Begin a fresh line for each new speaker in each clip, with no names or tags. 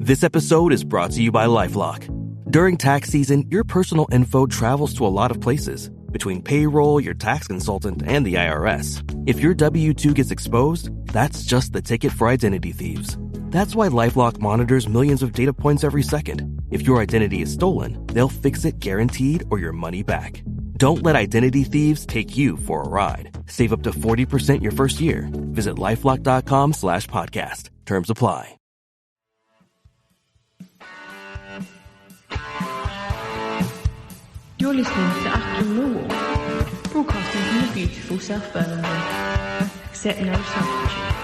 This episode is brought to you by LifeLock. During tax season, your personal info travels to a lot of places. Between payroll, your tax consultant, and the IRS. If your W-2 gets exposed, that's just the ticket for identity thieves. That's why LifeLock monitors millions of data points every second. If your identity is stolen, they'll fix it guaranteed or your money back. Don't let identity thieves take you for a ride. Save up to 40% your first year. Visit LifeLock.com/podcast. Terms apply.
You're listening to Achtung Millwall, broadcasting from the beautiful South Birmingham. Accept no substitute.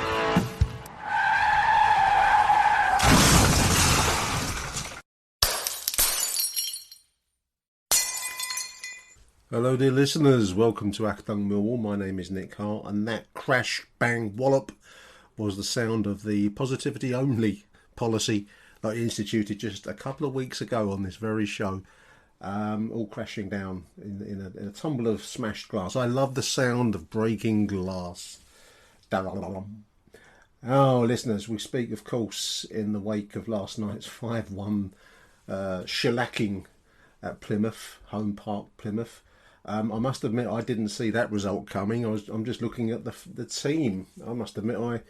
Hello dear listeners, welcome to Achtung Millwall. My name is Nick Hart, and that crash bang wallop was the sound of the positivity only policy that I instituted just a couple of weeks ago on this very show. All crashing down in a tumble of smashed glass. I love the sound of breaking glass. Oh, listeners, we speak, of course, in the wake of last night's 5-1 shellacking at Plymouth, home park Plymouth. I must admit I didn't see that result coming. I'm just looking at the team. I must admit I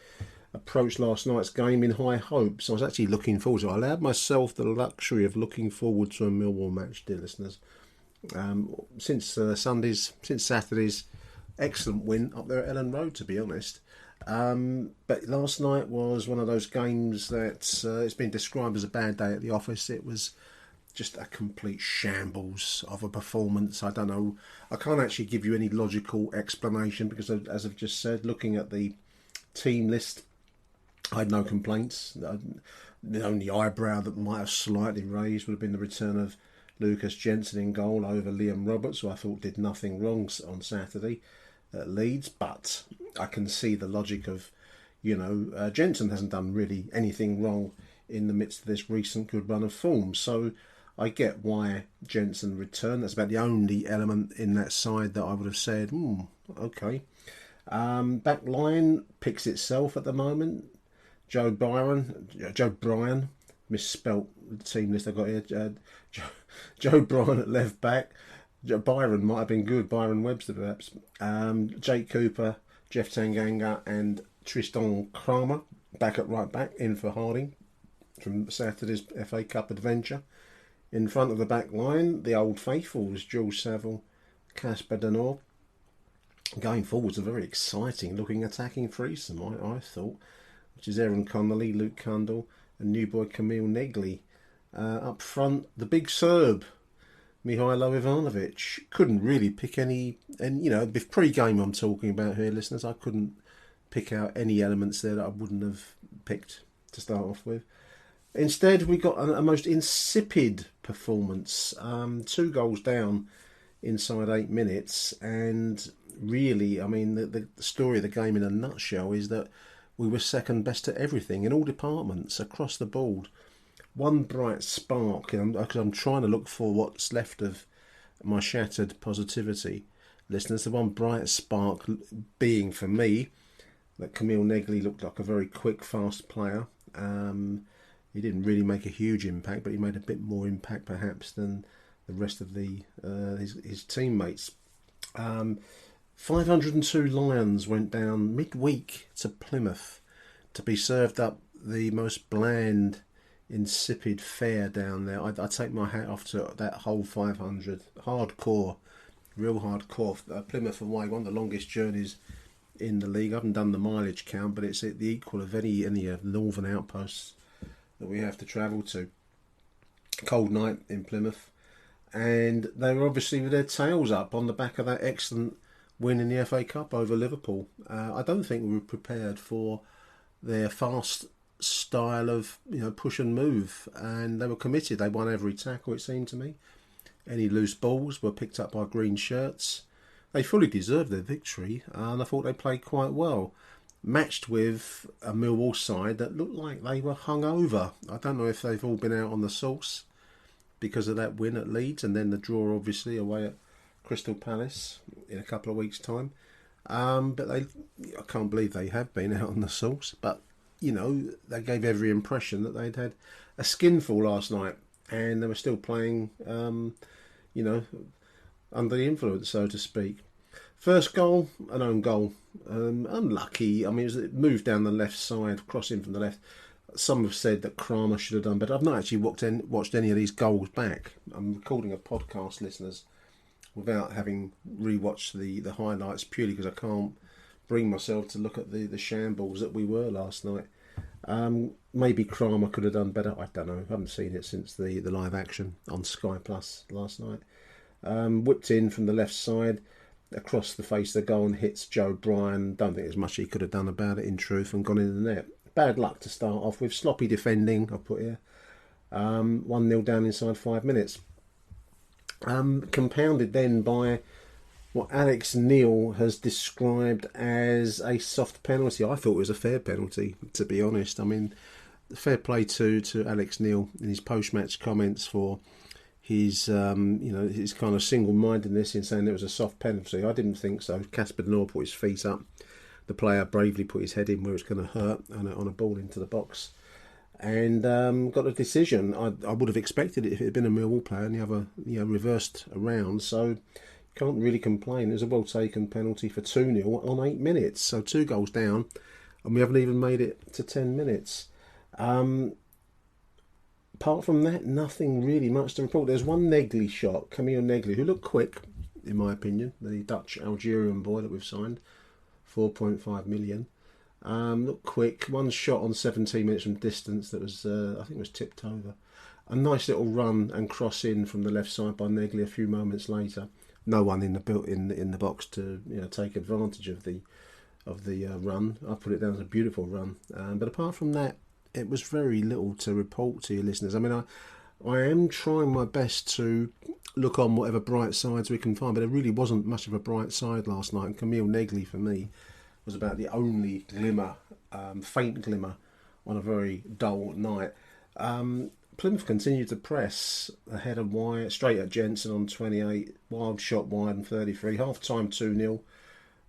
approached last night's game in high hopes. I was actually looking forward to it. I allowed myself the luxury of looking forward to a Millwall match, dear listeners. Since Saturday's excellent win up there at Ellen Road, to be honest. But last night was one of those games that it's been described as a bad day at the office. It was just a complete shambles of a performance. I don't know. I can't actually give you any logical explanation because, as I've just said, looking at the team list, I had no complaints. The only eyebrow that might have slightly raised would have been the return of Lucas Jensen in goal over Liam Roberts, who I thought did nothing wrong on Saturday at Leeds. But I can see the logic of, Jensen hasn't done really anything wrong in the midst of this recent good run of form. So I get why Jensen returned. That's about the only element in that side that I would have said, okay. Back line picks itself at the moment. Joe Bryan, misspelt the team list I got here. Joe Bryan at left back. Byron might have been good. Byron Webster perhaps. Jake Cooper, Jeff Tanganga, and Tristan Kramer back at right back, in for Harding from Saturday's FA Cup adventure. In front of the back line, the old faithfuls, Jules Saville, Casper Denor. Going forwards, a very exciting looking attacking threesome, I thought, which is Aaron Connolly, Luke Cundall, and new boy Camille Negley. Up front, the big Serb, Mihailo Ivanovic. Couldn't really pick any, and with pre-game I'm talking about here, listeners, I couldn't pick out any elements there that I wouldn't have picked to start off with. Instead, we got a most insipid performance. 2 goals down inside 8 minutes, and really, I mean, the story of the game in a nutshell is that we were second best at everything in all departments across the board. One bright spark, because I'm trying to look for what's left of my shattered positivity, listeners. The one bright spark being for me that Camille Negley looked like a very quick, fast player. He didn't really make a huge impact, but he made a bit more impact perhaps than the rest of his teammates. 502 Lions went down midweek to Plymouth to be served up the most bland, insipid fare down there. I take my hat off to that whole 500. Hardcore, real hardcore. Plymouth away, one of the longest journeys in the league. I haven't done the mileage count, but it's the equal of any northern outposts that we have to travel to. Cold night in Plymouth, and they were obviously with their tails up on the back of that excellent win in the FA Cup over Liverpool. I don't think we were prepared for their fast style of push and move, and they were committed. They won every tackle, it seemed to me. Any loose balls were picked up by green shirts. They fully deserved their victory, and I thought they played quite well. Matched with a Millwall side that looked like they were hungover. I don't know if they've all been out on the sauce because of that win at Leeds, and then the draw obviously away at Crystal Palace in a couple of weeks' time. But I can't believe they have been out on the sauce. But they gave every impression that they'd had a skinful last night, and they were still playing, under the influence, so to speak. First goal, an own goal. Unlucky. I mean, it moved down the left side, crossing from the left. Some have said that Kramer should have done better. I've not actually watched any of these goals back. I'm recording a podcast, listeners, without having rewatched the highlights, purely because I can't bring myself to look at the shambles that we were last night. Maybe Kramer could have done better. I don't know. I haven't seen it since the live action on Sky Plus last night. Whipped in from the left side, across the face of the goal and hits Joe Bryan. Don't think there's much he could have done about it, in truth, and gone in the net. Bad luck to start off with. Sloppy defending, I'll put here. 1-0 down inside 5 minutes. Compounded then by what Alex Neil has described as a soft penalty. I thought it was a fair penalty, to be honest. I mean, fair play to Alex Neil in his post-match comments for his his kind of single-mindedness in saying it was a soft penalty. I didn't think so. Casper Noor put his feet up. The player bravely put his head in where it's going to hurt on a ball into the box, and got a decision. I would have expected it if it had been a Millwall player and the other reversed around. So can't really complain. It was a well taken penalty for 2-0 on 8 minutes. So 2 goals down, and we haven't even made it to 10 minutes. Apart from that, nothing really much to report. There's one Negley shot, Camille Negley, who looked quick, in my opinion, the Dutch Algerian boy that we've signed, 4.5 million. Looked quick. One shot on 17 minutes from distance that was, I think, was tipped over. A nice little run and cross in from the left side by Negley a few moments later. No one in the box to take advantage of the run. I put it down as a beautiful run. But apart from that, it was very little to report to you listeners. I mean, I am trying my best to look on whatever bright sides we can find, but there really wasn't much of a bright side last night. And Camille Negley, for me, was about the only glimmer, faint glimmer, on a very dull night. Plymouth continued to press ahead of Wyatt, straight at Jensen on 28, wild shot wide on 33, half-time 2-0.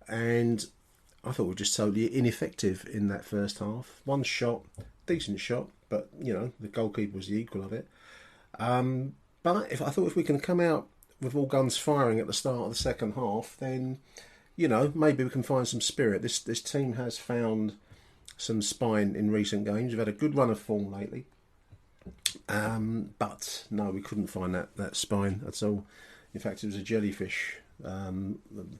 And I thought we were just totally ineffective in that first half. One shot, decent shot, but the goalkeeper was the equal of it. But if we can come out with all guns firing at the start of the second half, then maybe we can find some spirit. This team has found some spine in recent games. We've had a good run of form lately, but no, we couldn't find that spine at all. In fact, it was a jellyfish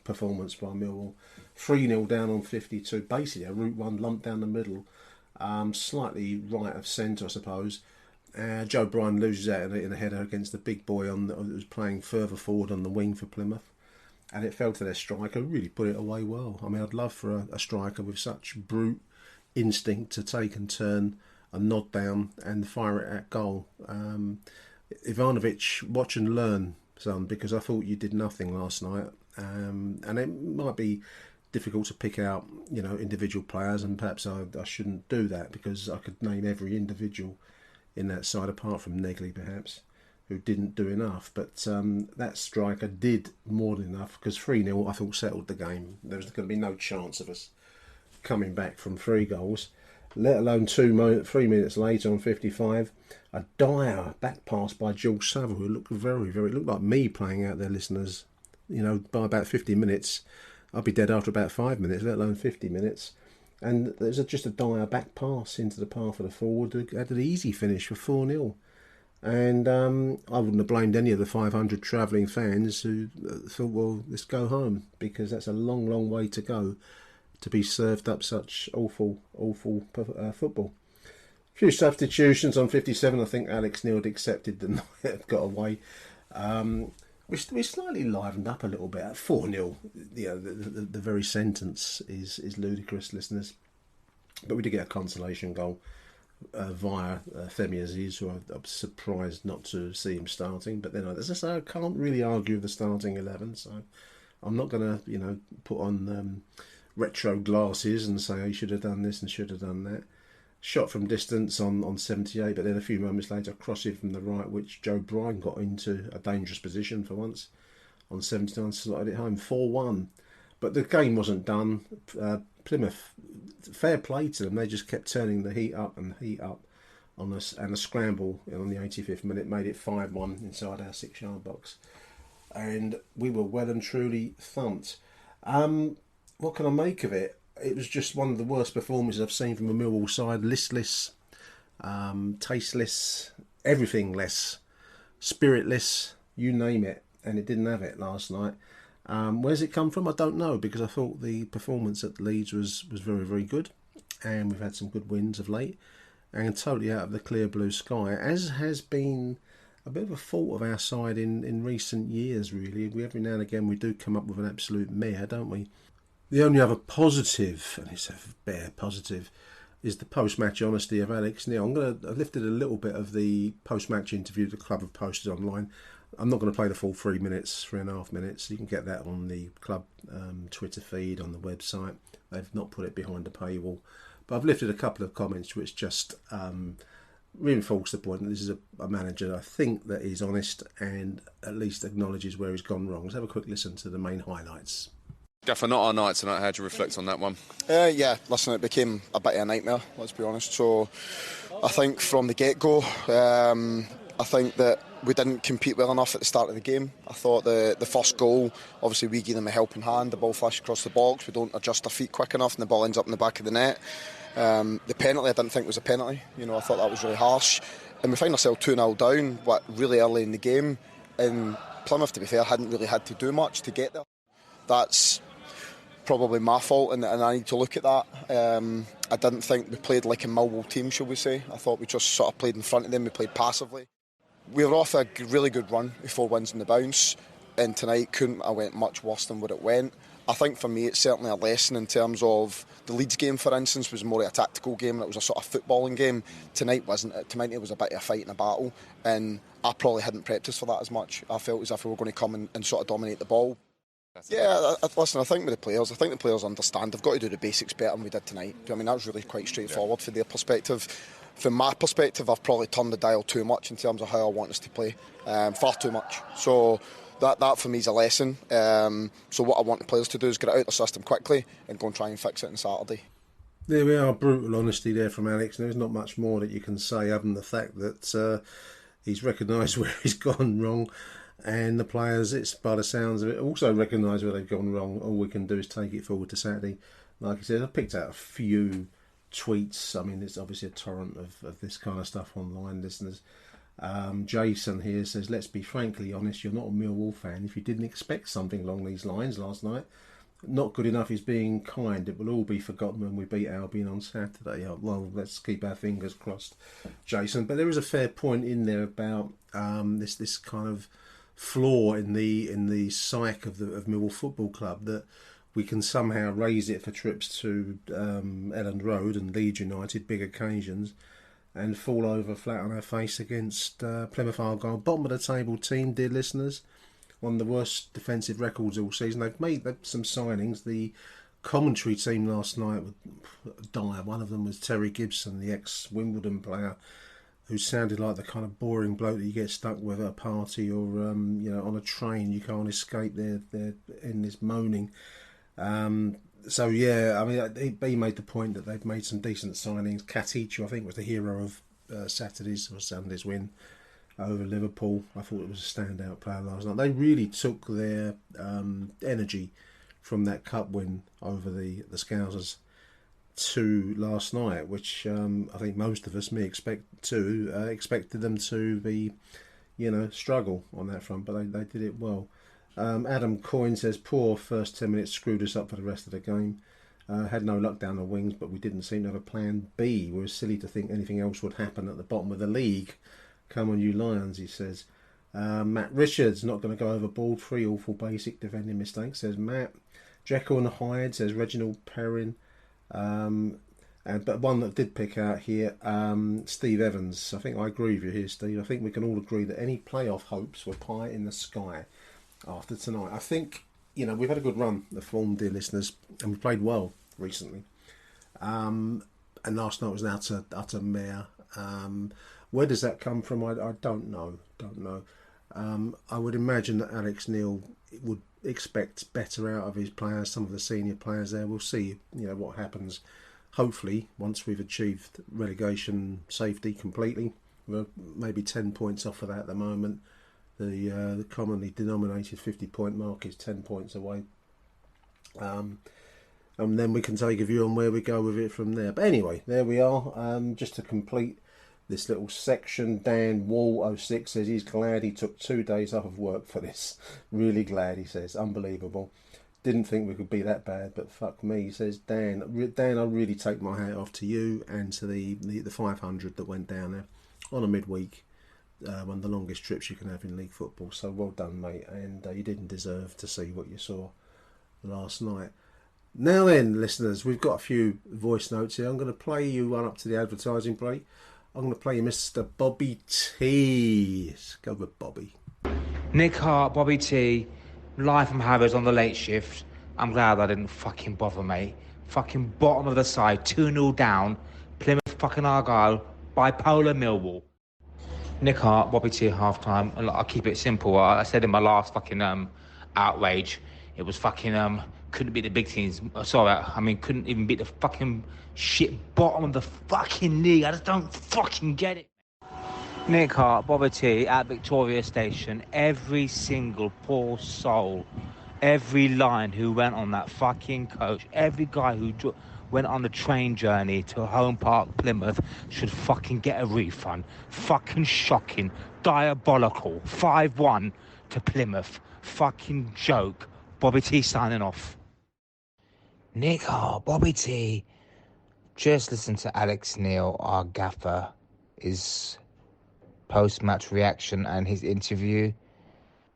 performance by Millwall. 3-0 down on 52. Basically, a Route 1 lump down the middle. Slightly right of centre, I suppose. Joe Bryan loses out in a header against the big boy that was playing further forward on the wing for Plymouth. And it fell to their striker, really put it away well. I mean, I'd love for a striker with such brute instinct to take and turn a nod down and fire it at goal. Ivanovic, watch and learn, son, because I thought you did nothing last night. And it might be difficult to pick out, individual players, and perhaps I shouldn't do that because I could name every individual in that side apart from Negley, perhaps, who didn't do enough. But that striker did more than enough, because 3-0 I thought settled the game. There was going to be no chance of us coming back from 3 goals, let alone 3 minutes later on 55. A dire back pass by George Saville, who looked very, very, looked like me playing out there, listeners. By about 50 minutes, I'd be dead after about 5 minutes, let alone 50 minutes. And there's just a dire back pass into the path of the forward. Had an easy finish for 4-0. And I wouldn't have blamed any of the 500 travelling fans who thought, well, let's go home, because that's a long, long way to go to be served up such awful football. A few substitutions on 57. I think Alex Neil accepted the night got away. We slightly livened up a little bit at 4-0. The very sentence is ludicrous, listeners. But we did get a consolation goal via Femi Aziz, who I'm surprised not to see him starting. But then, as I say, I can't really argue with the starting 11, so I'm not going to, put on retro glasses and say he should have done this and should have done that. Shot from distance on 78, but then a few moments later, crossing from the right, which Joe Bryan got into a dangerous position for once. On 79, slotted it home, 4-1. But the game wasn't done. Plymouth, fair play to them. They just kept turning the heat up and heat up on us, and a scramble on the 85th minute made it 5-1 inside our 6-yard box, and we were well and truly thumped. What can I make of it? It was just one of the worst performances I've seen from a Millwall side. Listless, tasteless, everything less, spiritless, you name it, and it didn't have it last night. Where's it come from? I don't know, because I thought the performance at Leeds was very, very good, and we've had some good wins of late, and totally out of the clear blue sky, as has been a bit of a fault of our side in recent years, really. Every now and again we do come up with an absolute mare, don't we? The only other positive, and it's a bare positive, is the post-match honesty of Alex Neil. I've lifted a little bit of the post-match interview the club have posted online. I'm not going to play the full 3.5 minutes. You can get that on the club Twitter feed, on the website. They've not put it behind a paywall. But I've lifted a couple of comments which just reinforce the point that this is a manager, I think, that is honest and at least acknowledges where he's gone wrong. Let's have a quick listen to the main highlights.
Gaffer, not our night tonight. How do you reflect on that one?
Yeah, listen, it became a bit of a nightmare, let's be honest. So I think from the get-go, I think that we didn't compete well enough at the start of the game. I thought the first goal, obviously we give them a helping hand, the ball flashed across the box, we don't adjust our feet quick enough and the ball ends up in the back of the net. The penalty I didn't think was a penalty, I thought that was really harsh. And we find ourselves 2-0 down, really early in the game, and Plymouth, to be fair, hadn't really had to do much to get there. That's probably my fault, and I need to look at that. I didn't think we played like a Millwall team, shall we say. I thought we just sort of played in front of them, we played passively. We were off a really good run with 4 wins in the bounce, and tonight couldn't have went much worse than what it went. I think for me it's certainly a lesson in terms of the Leeds game, for instance, was more of a tactical game and it was a sort of footballing game. Tonight wasn't it. Tonight it was a bit of a fight and a battle, and I probably hadn't prepped us for that as much. I felt as if we were going to come and sort of dominate the ball. Yeah, listen, I think the players understand they've got to do the basics better than we did tonight. I mean, that was really quite straightforward from their perspective. From my perspective, I've probably turned the dial too much in terms of how I want us to play, far too much. So that for me is a lesson. So what I want the players to do is get it out of the system quickly and go and try and fix it on Saturday.
There we are, brutal honesty there from Alex. There's not much more that you can say other than the fact that he's recognised where he's gone wrong. And the players, it's by the sounds of it, also recognise where they've gone wrong. All we can do is take it forward to Saturday. Like I said, I picked out a few tweets. I mean, it's obviously a torrent of this kind of stuff online, listeners. Jason here says, let's be frankly honest, you're not a Millwall fan if you didn't expect something along these lines last night. Not good enough is being kind. It will all be forgotten when we beat Albion on Saturday. Well, let's keep our fingers crossed, Jason. But there is a fair point in there about this kind of flaw in the psyche of Millwall Football Club, that we can somehow raise it for trips to Elland Road and Leeds United, big occasions, and fall over flat on our face against Plymouth Argyle, bottom of the table team, dear listeners. One of the worst defensive records all season. They've made some signings. The commentary team last night were dire. One of them was Terry Gibson, the ex-Wimbledon player, who sounded like the kind of boring bloke that you get stuck with at a party or on a train. You can't escape their endless moaning. So yeah, I mean, he made the point that they've made some decent signings. Katichu, I think, was the hero of Saturday's or Sunday's win over Liverpool. I thought it was a standout player last night. They really took their energy from that cup win over the Scousers to last night, which I think most of us, me expected them to be, struggle on that front, but they did it well. Adam Coyne says, poor first 10 minutes screwed us up for the rest of the game. Had no luck down the wings, but we didn't seem to have a plan B. We were silly to think anything else would happen at the bottom of the league. Come on, you Lions, he says. Matt Richards, not going to go overboard. 3 awful basic defending mistakes, says Matt. Jekyll and Hyde, says Reginald Perrin. But one that did pick out here, Steve Evans. I think I agree with you here, Steve. I think we can all agree that any playoff hopes were pie in the sky after tonight. I think, we've had a good run of form, dear listeners, and we played well recently. And last night was an utter mare. Where does that come from? I don't know. I would imagine that Alex Neil would expect better out of his players, some of the senior players there. We'll see, what happens. Hopefully, once we've achieved relegation safety completely, we're maybe 10 points off of that at the moment. The commonly denominated 50-point mark is 10 points away. And then we can take a view on where we go with it from there. But anyway, there we are. Just to complete this little section, Dan Wall 06 says he's glad he took 2 days off of work for this. Really glad, he says. Unbelievable. Didn't think we could be that bad, but fuck me, he says. Dan, I really take my hat off to you and to the 500 that went down there on a midweek. One of the longest trips you can have in league football. So well done, mate. And you didn't deserve to see what you saw last night. Now then, listeners, we've got a few voice notes here. I'm going to play you one up to the advertising break. I'm going to play you Mr. Bobby T. Let's go with Bobby.
Nick Hart, Bobby T, live from Harrods on the late shift. I'm glad I didn't fucking bother, mate. Fucking bottom of the side, 2-0 down. Plymouth fucking Argyle, bipolar Millwall. Nick Hart, Bobby T, half-time. I'll keep it simple. I said in my last fucking outrage, it was fucking... couldn't beat the big teams. Couldn't even beat the fucking shit bottom of the fucking league. I just don't fucking get it. Nick Hart, Bobby T at Victoria Station. Every single poor soul, every line who went on that fucking coach, every guy who went on the train journey to Home Park, Plymouth, should fucking get a refund. Fucking shocking. Diabolical. 5-1 to Plymouth. Fucking joke. Bobby T signing off. Nick Hart, Bobby T. Just listen to Alex Neil, our gaffer, his post-match reaction and his interview.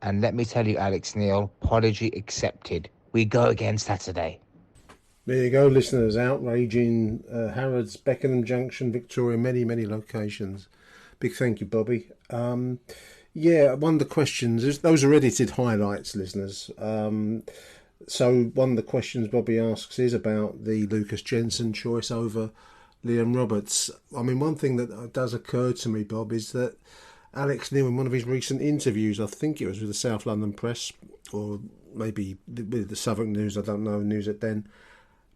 And let me tell you, Alex Neil, apology accepted. We go again Saturday.
There you go, listeners. Outrage in Harrods, Beckenham Junction, Victoria, many, many locations. Big thank you, Bobby. Yeah, one of the questions, those are edited highlights, listeners. So one of the questions Bobby asks is about the Lucas Jensen choice over Liam Roberts. I mean, one thing that does occur to me, Bob, is that Alex Neil, in one of his recent interviews, I think it was with the South London Press, or maybe with the Southwark News, I don't know, News at Den,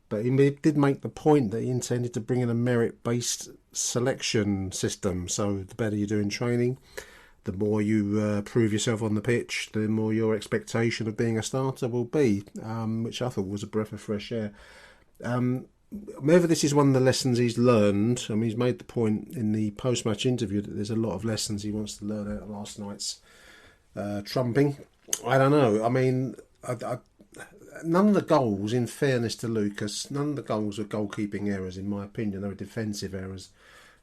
but he did make the point that he intended to bring in a merit-based selection system. So the better you do in training, the more you prove yourself on the pitch, the more your expectation of being a starter will be, which I thought was a breath of fresh air. Whether this is one of the lessons he's learned, I mean, he's made the point in the post-match interview that there's a lot of lessons he wants to learn out of last night's trumping. I don't know. I mean, none of the goals, in fairness to Lucas, none of the goals were goalkeeping errors, in my opinion. They were defensive errors,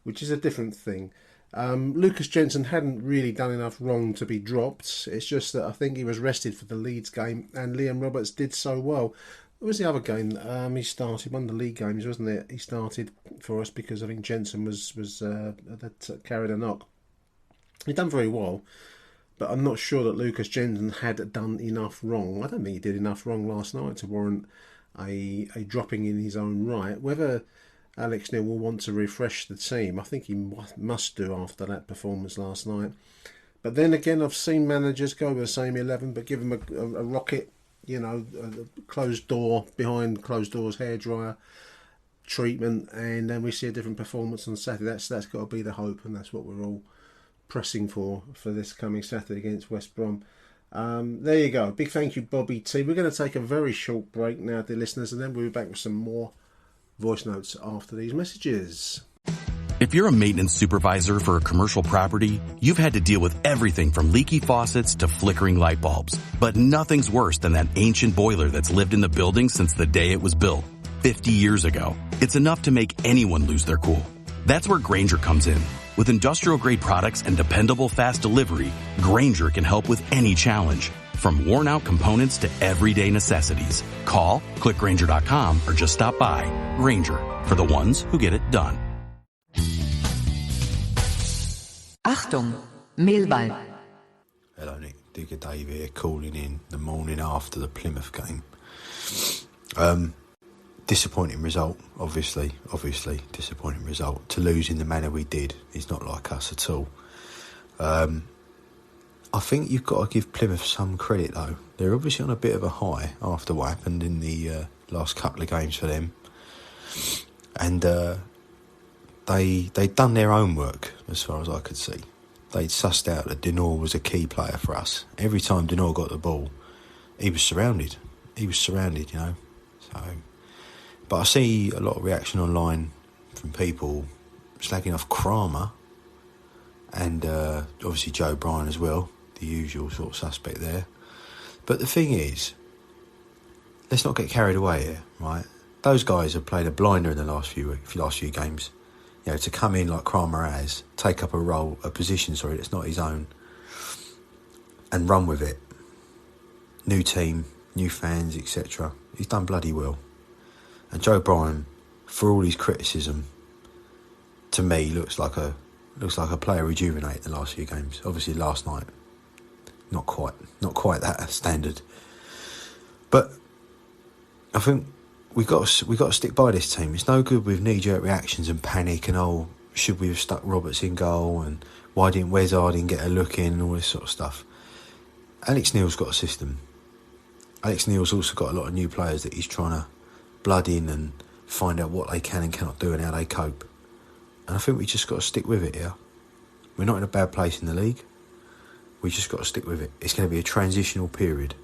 which is a different thing. Lucas Jensen hadn't really done enough wrong to be dropped. It's just that I think he was rested for the Leeds game, and Liam Roberts did so well. What was the other game? He started one of the league games, wasn't it? He started for us because I think Jensen was carried a knock. He'd done very well, but I'm not sure that Lucas Jensen had done enough wrong. I don't think he did enough wrong last night to warrant a dropping in his own right. Whether Alex Neil will want to refresh the team, I think he must do after that performance last night. But then again, I've seen managers go with the same 11 but give him a rocket, a closed door, behind closed doors, hairdryer treatment, and then we see a different performance on Saturday. That's got to be the hope, and that's what we're all pressing for this coming Saturday against West Brom. There you go. Big thank you, Bobby T. We're going to take a very short break now, dear listeners, and then we'll be back with some more voice notes after these messages.
If you're a maintenance supervisor for a commercial property, you've had to deal with everything from leaky faucets to flickering light bulbs. But nothing's worse than that ancient boiler that's lived in the building since the day it was built, 50 years ago. It's enough to make anyone lose their cool. That's where Grainger comes in. With industrial-grade products and dependable fast delivery, Grainger can help with any challenge. From worn-out components to everyday necessities. Call, click Grainger.com, or just stop by. Grainger, for the ones who get it done.
Achtung, Millwall.
Hello Nick, Digger Dave here, calling in the morning after the Plymouth game. Disappointing result, obviously disappointing result. To lose in the manner we did is not like us at all. I I think you've got to give Plymouth some credit, though. They're obviously on a bit of a high after what happened in the last couple of games for them. And they'd done their own work, as far as I could see. They'd sussed out that Denor was a key player for us. Every time Denor got the ball, he was surrounded. You know. So, but I see a lot of reaction online from people slagging off Kramer and obviously Joe Bryan as well, the usual sort of suspect there. But the thing is, let's not get carried away here, right? Those guys have played a blinder in the last few games. You know, to come in like Kramer has, take up a position that's not his own, and run with it. New team, new fans, etc. He's done bloody well. And Joe Bryan, for all his criticism, to me looks like a player rejuvenated in the last few games. Obviously last night, not quite that standard. But I think we got to stick by this team. It's no good with knee-jerk reactions and panic and should we have stuck Roberts in goal and why didn't Wes Harding get a look in and all this sort of stuff. Alex Neil's got a system. Alex Neil's also got a lot of new players that he's trying to blood in and find out what they can and cannot do and how they cope. And I think we just got to stick with it here. We're not in a bad place in the league. We just got to stick with it. It's going to be a transitional period.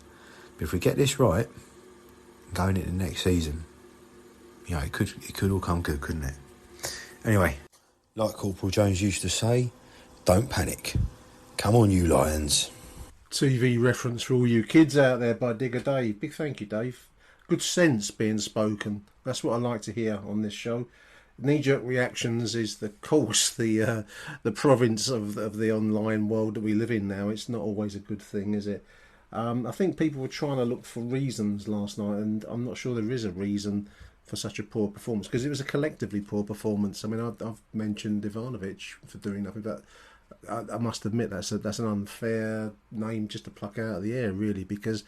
But if we get this right, going into the next season, you know, it could all come good, couldn't it? Anyway, like Corporal Jones used to say, don't panic. Come on, you Lions.
TV reference for all you kids out there by Digger Dave. Big thank you, Dave. Good sense being spoken. That's what I like to hear on this show. Knee-jerk reactions is the province of the online world that we live in now. It's not always a good thing, is it? I think people were trying to look for reasons last night, and I'm not sure there is a reason for such a poor performance, because it was a collectively poor performance. I mean, I've mentioned Ivanovic for doing nothing, but I must admit that's an unfair name just to pluck out of the air, really, because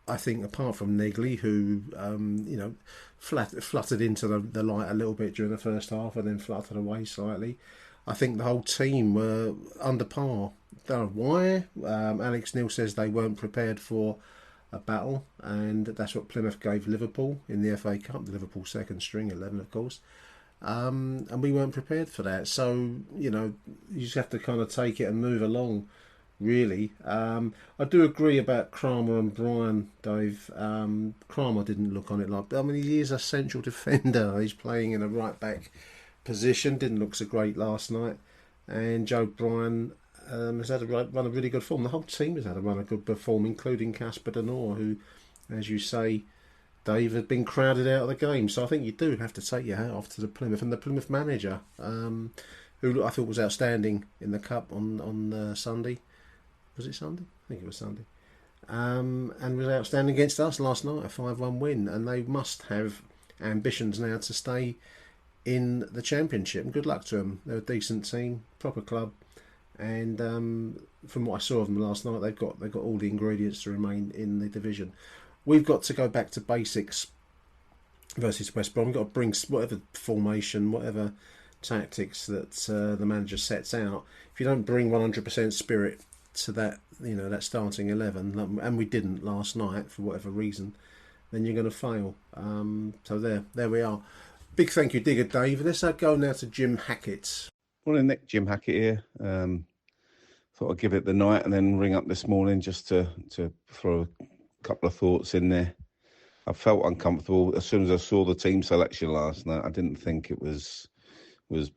I think apart from Negley, who fluttered into the light a little bit during the first half and then fluttered away slightly, I think the whole team were under par. Don't know why. Alex Neil says they weren't prepared for a battle, and that's what Plymouth gave Liverpool in the FA Cup, the Liverpool second string 11, of course. And we weren't prepared for that. So, you know, you just have to kind of take it and move along, really. I do agree about Kramer and Bryan, Dave. Kramer didn't look on it like... I mean, he is a central defender. He's playing in a right-back position. Didn't look so great last night. And Joe Bryan has had a run of really good form. The whole team has had a run of good form, including Casper Denor, who, as you say, Dave, had been crowded out of the game. So I think you do have to take your hat off to the Plymouth and the Plymouth manager, who I thought was outstanding in the Cup on Sunday. Was it Sunday? I think it was Sunday. And was outstanding against us last night, a 5-1 win. And they must have ambitions now to stay in the Championship. And good luck to them. They're a decent team, proper club. And from what I saw of them last night, they've got all the ingredients to remain in the division. We've got to go back to basics versus West Brom. We've got to bring whatever formation, whatever tactics that the manager sets out. If you don't bring 100% spirit to that, you know, that starting 11, and we didn't last night for whatever reason, then you're going to fail. So there we are. Big thank you, Digger Dave. Let's go now to Jim Hackett.
Morning, Nick. Jim Hackett here. Thought I'd give it the night and then ring up this morning just to throw a couple of thoughts in there. I felt uncomfortable as soon as I saw the team selection last night. I didn't think it was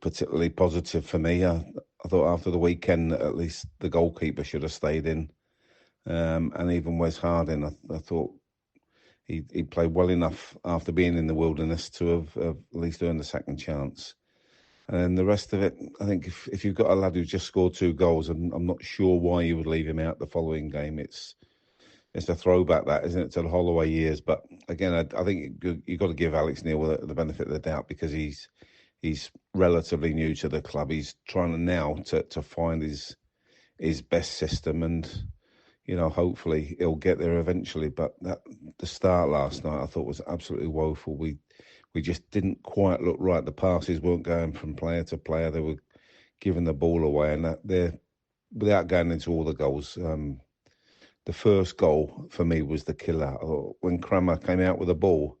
particularly positive for me. I thought after the weekend, at least the goalkeeper should have stayed in. And even Wes Harding, I thought he played well enough after being in the wilderness to have at least earned a second chance. And the rest of it, I think if you've got a lad who just scored 2 goals, I'm not sure why you would leave him out the following game. It's a throwback, that, isn't it, to the Holloway years. But again, I think you've got to give Alex Neil the benefit of the doubt, because he's relatively new to the club. He's trying now to find his best system, and you know, hopefully he'll get there eventually. But the start last night I thought was absolutely woeful. We just didn't quite look right. The passes weren't going from player to player. They were giving the ball away, and without going into all the goals, the first goal for me was the killer. When Kramer came out with the ball,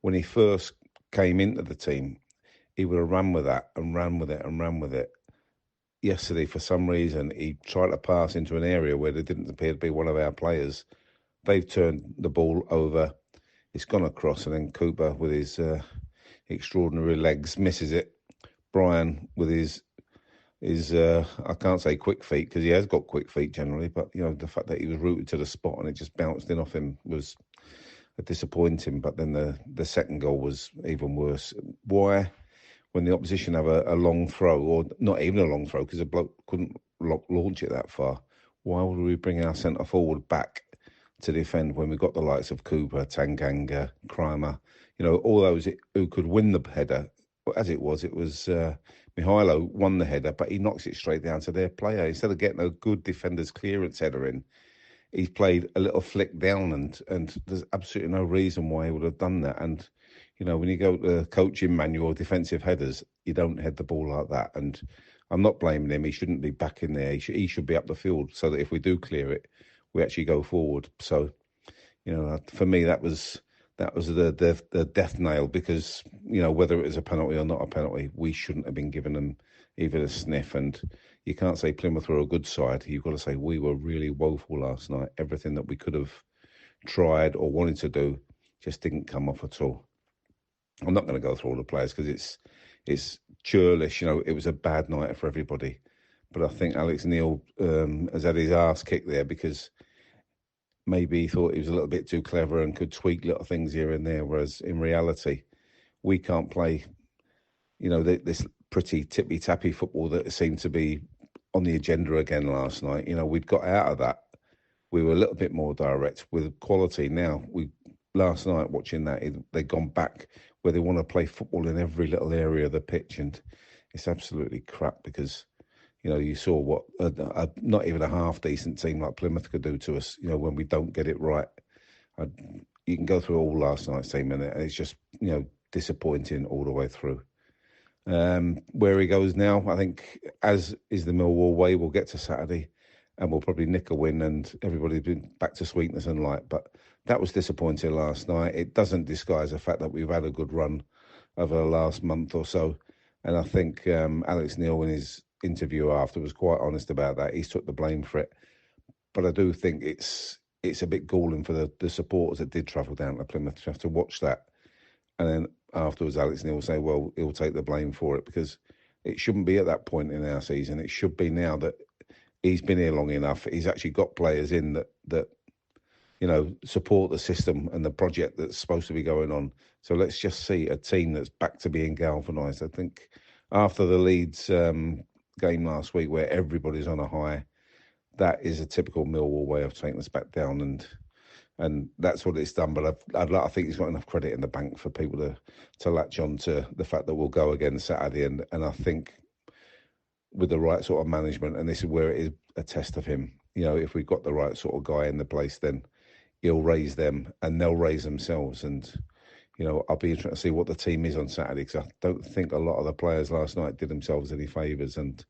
when he first came into the team, he would have run with that and ran with it and ran with it. Yesterday, for some reason, he tried to pass into an area where there didn't appear to be one of our players. They've turned the ball over. It's gone across, and then Cooper, with his extraordinary legs, misses it. Brian, with his I can't say quick feet, because he has got quick feet generally, but the fact that he was rooted to the spot and it just bounced in off him was disappointing. But then the second goal was even worse. Why, when the opposition have a long throw, or not even a long throw, because a bloke couldn't launch it that far, why would we bring our centre forward back to defend when we got the likes of Cooper, Tanganga, Kramer, all those who could win the header? As it was Mihailo won the header, but he knocks it straight down to their player. Instead of getting a good defender's clearance header in, he's played a little flick down, and there's absolutely no reason why he would have done that. And, when you go to the coaching manual, defensive headers, you don't head the ball like that. And I'm not blaming him. He shouldn't be back in there. He should be up the field so that if we do clear it, we actually go forward. So, for me, that was the death nail, because whether it was a penalty or not a penalty, we shouldn't have been given them even a sniff. And you can't say Plymouth were a good side. You've got to say we were really woeful last night. Everything that we could have tried or wanted to do just didn't come off at all. I'm not going to go through all the players because it's churlish. It was a bad night for everybody. But I think Alex Neil has had his arse kicked there, because maybe he thought he was a little bit too clever and could tweak little things here and there, whereas in reality, we can't play, this pretty tippy-tappy football that seemed to be on the agenda again last night. We'd got out of that. We were a little bit more direct with quality. Now, last night watching that, they've gone back where they want to play football in every little area of the pitch, and it's absolutely crap, because you saw what not even a half-decent team like Plymouth could do to us, when we don't get it right. You can go through all last night's team, and it's just, disappointing all the way through. Where he goes now, I think, as is the Millwall way, we'll get to Saturday and we'll probably nick a win and everybody's been back to sweetness and light. But that was disappointing last night. It doesn't disguise the fact that we've had a good run over the last month or so. And I think Alex Neil, in his interview after, was quite honest about that. He's took the blame for it. But I do think it's a bit galling for the supporters that did travel down to Plymouth to have to watch that. And then afterwards, Alex Neil will say, well, he'll take the blame for it, because it shouldn't be at that point in our season. It should be now that he's been here long enough. He's actually got players in that support the system and the project that's supposed to be going on. So let's just see a team that's back to being galvanised. I think after the Leeds game last week, where everybody's on a high, that is a typical Millwall way of taking us back down, and that's what it's done. But I think he's got enough credit in the bank for people to latch on to the fact that we'll go again Saturday, and I think with the right sort of management, and this is where it is a test of him. If we've got the right sort of guy in the place, then he'll raise them and they'll raise themselves. And I'll be interested to see what the team is on Saturday, because I don't think a lot of the players last night did themselves any favours, and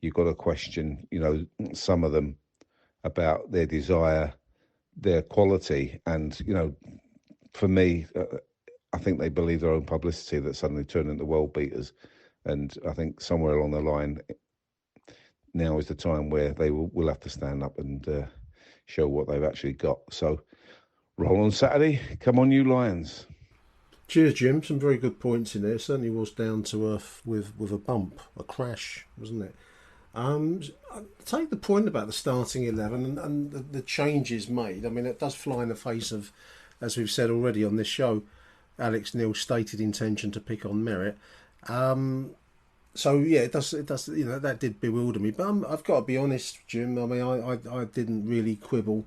you've got to question, some of them about their desire, their quality, and for me, I think they believe their own publicity that suddenly turned into world beaters. And I think somewhere along the line, now is the time where they will have to stand up and show what they've actually got. So roll on Saturday. Come on, you Lions.
Cheers, Jim. Some very good points in there. Certainly was down to earth with a bump, a crash, wasn't it? I take the point about the starting 11 and the changes made. I mean, it does fly in the face of, as we've said already on this show, Alex Neil's stated intention to pick on merit. So yeah, it does. That did bewilder me. But I've got to be honest, Jim. I mean, I didn't really quibble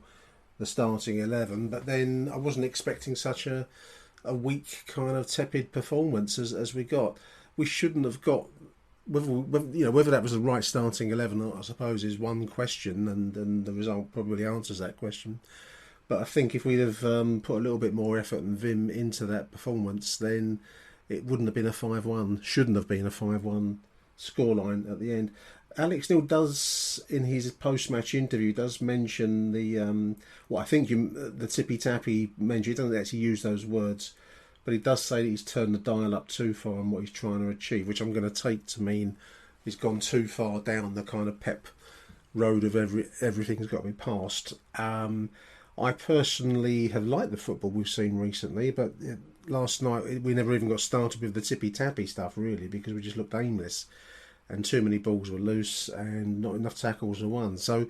the starting 11, but then I wasn't expecting such a weak, kind of tepid performance as we got. We shouldn't have got. Whether that was the right starting 11, I suppose, is one question, and the result probably answers that question. But I think if we'd have put a little bit more effort and vim into that performance, then it wouldn't have been a 5-1. Shouldn't have been a 5-1 scoreline at the end. Alex Neil does does, in his post-match interview, does mention the I think the tippy-tappy mention. He doesn't actually use those words, but he does say that he's turned the dial up too far on what he's trying to achieve, which I'm going to take to mean he's gone too far down the kind of Pep road of everything's got to be passed. I personally have liked the football we've seen recently, but last night we never even got started with the tippy-tappy stuff, really, because we just looked aimless and too many balls were loose and not enough tackles were won. So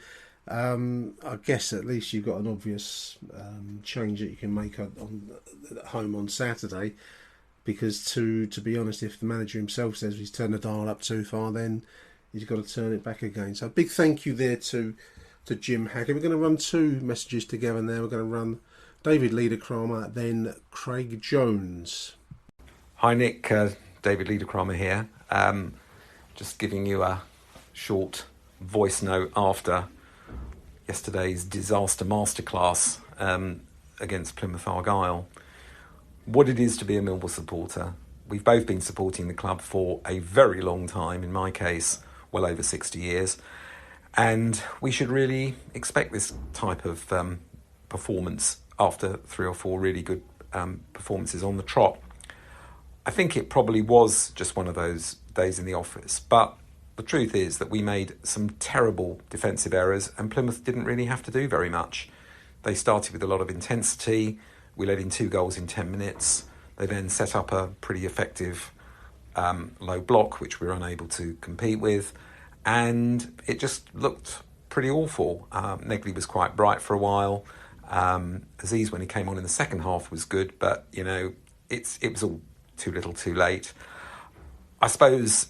I guess at least you've got an obvious change that you can make at home on Saturday, because to be honest, if the manager himself says he's turned the dial up too far, then he's got to turn it back again. So a big thank you there to Jim Hackett. We're going to run two messages together now. We're going to run David Liederkramer, then Craig Jones.
Hi Nick, David Liederkramer here. Just giving you a short voice note after yesterday's disaster masterclass against Plymouth Argyle. What it is to be a Millwall supporter. We've both been supporting the club for a very long time, in my case, well over 60 years. And we should really expect this type of performance after 3 or 4 really good performances on the trot. I think it probably was just one of those days in the office, but the truth is that we made some terrible defensive errors and Plymouth didn't really have to do very much. They started with a lot of intensity. We let in 2 goals in 10 minutes. They then set up a pretty effective low block, which we were unable to compete with. And it just looked pretty awful. Negley was quite bright for a while. Aziz, when he came on in the second half, was good, but, you know, it was all too little too late. I suppose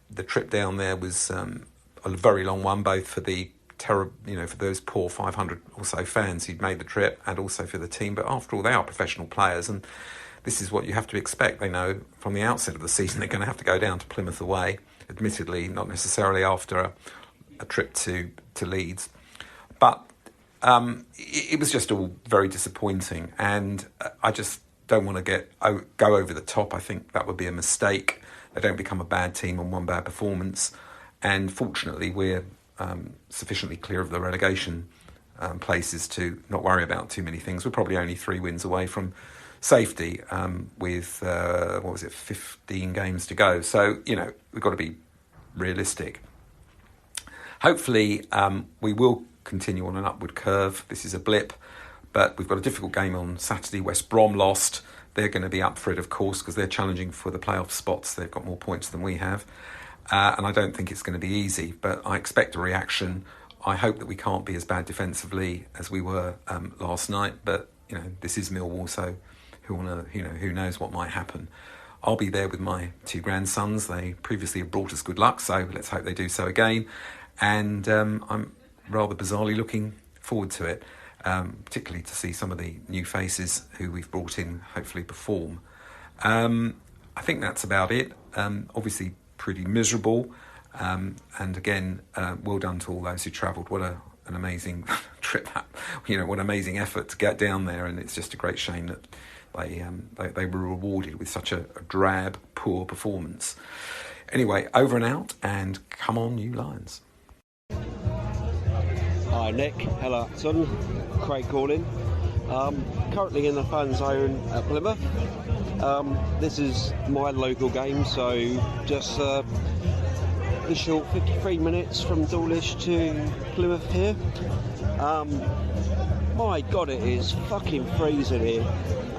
the trip down there was a very long one, both for the for those poor 500 or so fans who'd made the trip, and also for the team. But after all, they are professional players, and this is what you have to expect. They know from the outset of the season they're going to have to go down to Plymouth away. Admittedly, not necessarily after a trip to Leeds, but it was just all very disappointing, and I just don't want to go over the top. I think that would be a mistake. They don't become a bad team on one bad performance, and fortunately we're sufficiently clear of the relegation places to not worry about too many things. We're probably only 3 wins away from safety with 15 games to go. So, you know, we've got to be realistic. Hopefully we will continue on an upward curve. This is a blip, but we've got a difficult game on Saturday. West Brom lost. They're going to be up for it, of course, because they're challenging for the playoff spots. They've got more points than we have. And I don't think it's going to be easy, but I expect a reaction. I hope that we can't be as bad defensively as we were last night, but, you know, this is Millwall, so who knows what might happen. I'll be there with my 2 grandsons. They previously have brought us good luck, so let's hope they do so again. And I'm rather bizarrely looking forward to it, particularly to see some of the new faces who we've brought in hopefully perform. I think that's about it. Obviously pretty miserable. And again, well done to all those who travelled. What an amazing trip. What an amazing effort to get down there. And it's just a great shame that they were rewarded with such a drab, poor performance. Anyway, over and out, and come on, you Lions.
Hi Nick, hello Acton, Craig calling. Currently in the fan zone at Plymouth. This is my local game, so just the short 53 minutes from Dawlish to Plymouth here. My God, it is fucking freezing here.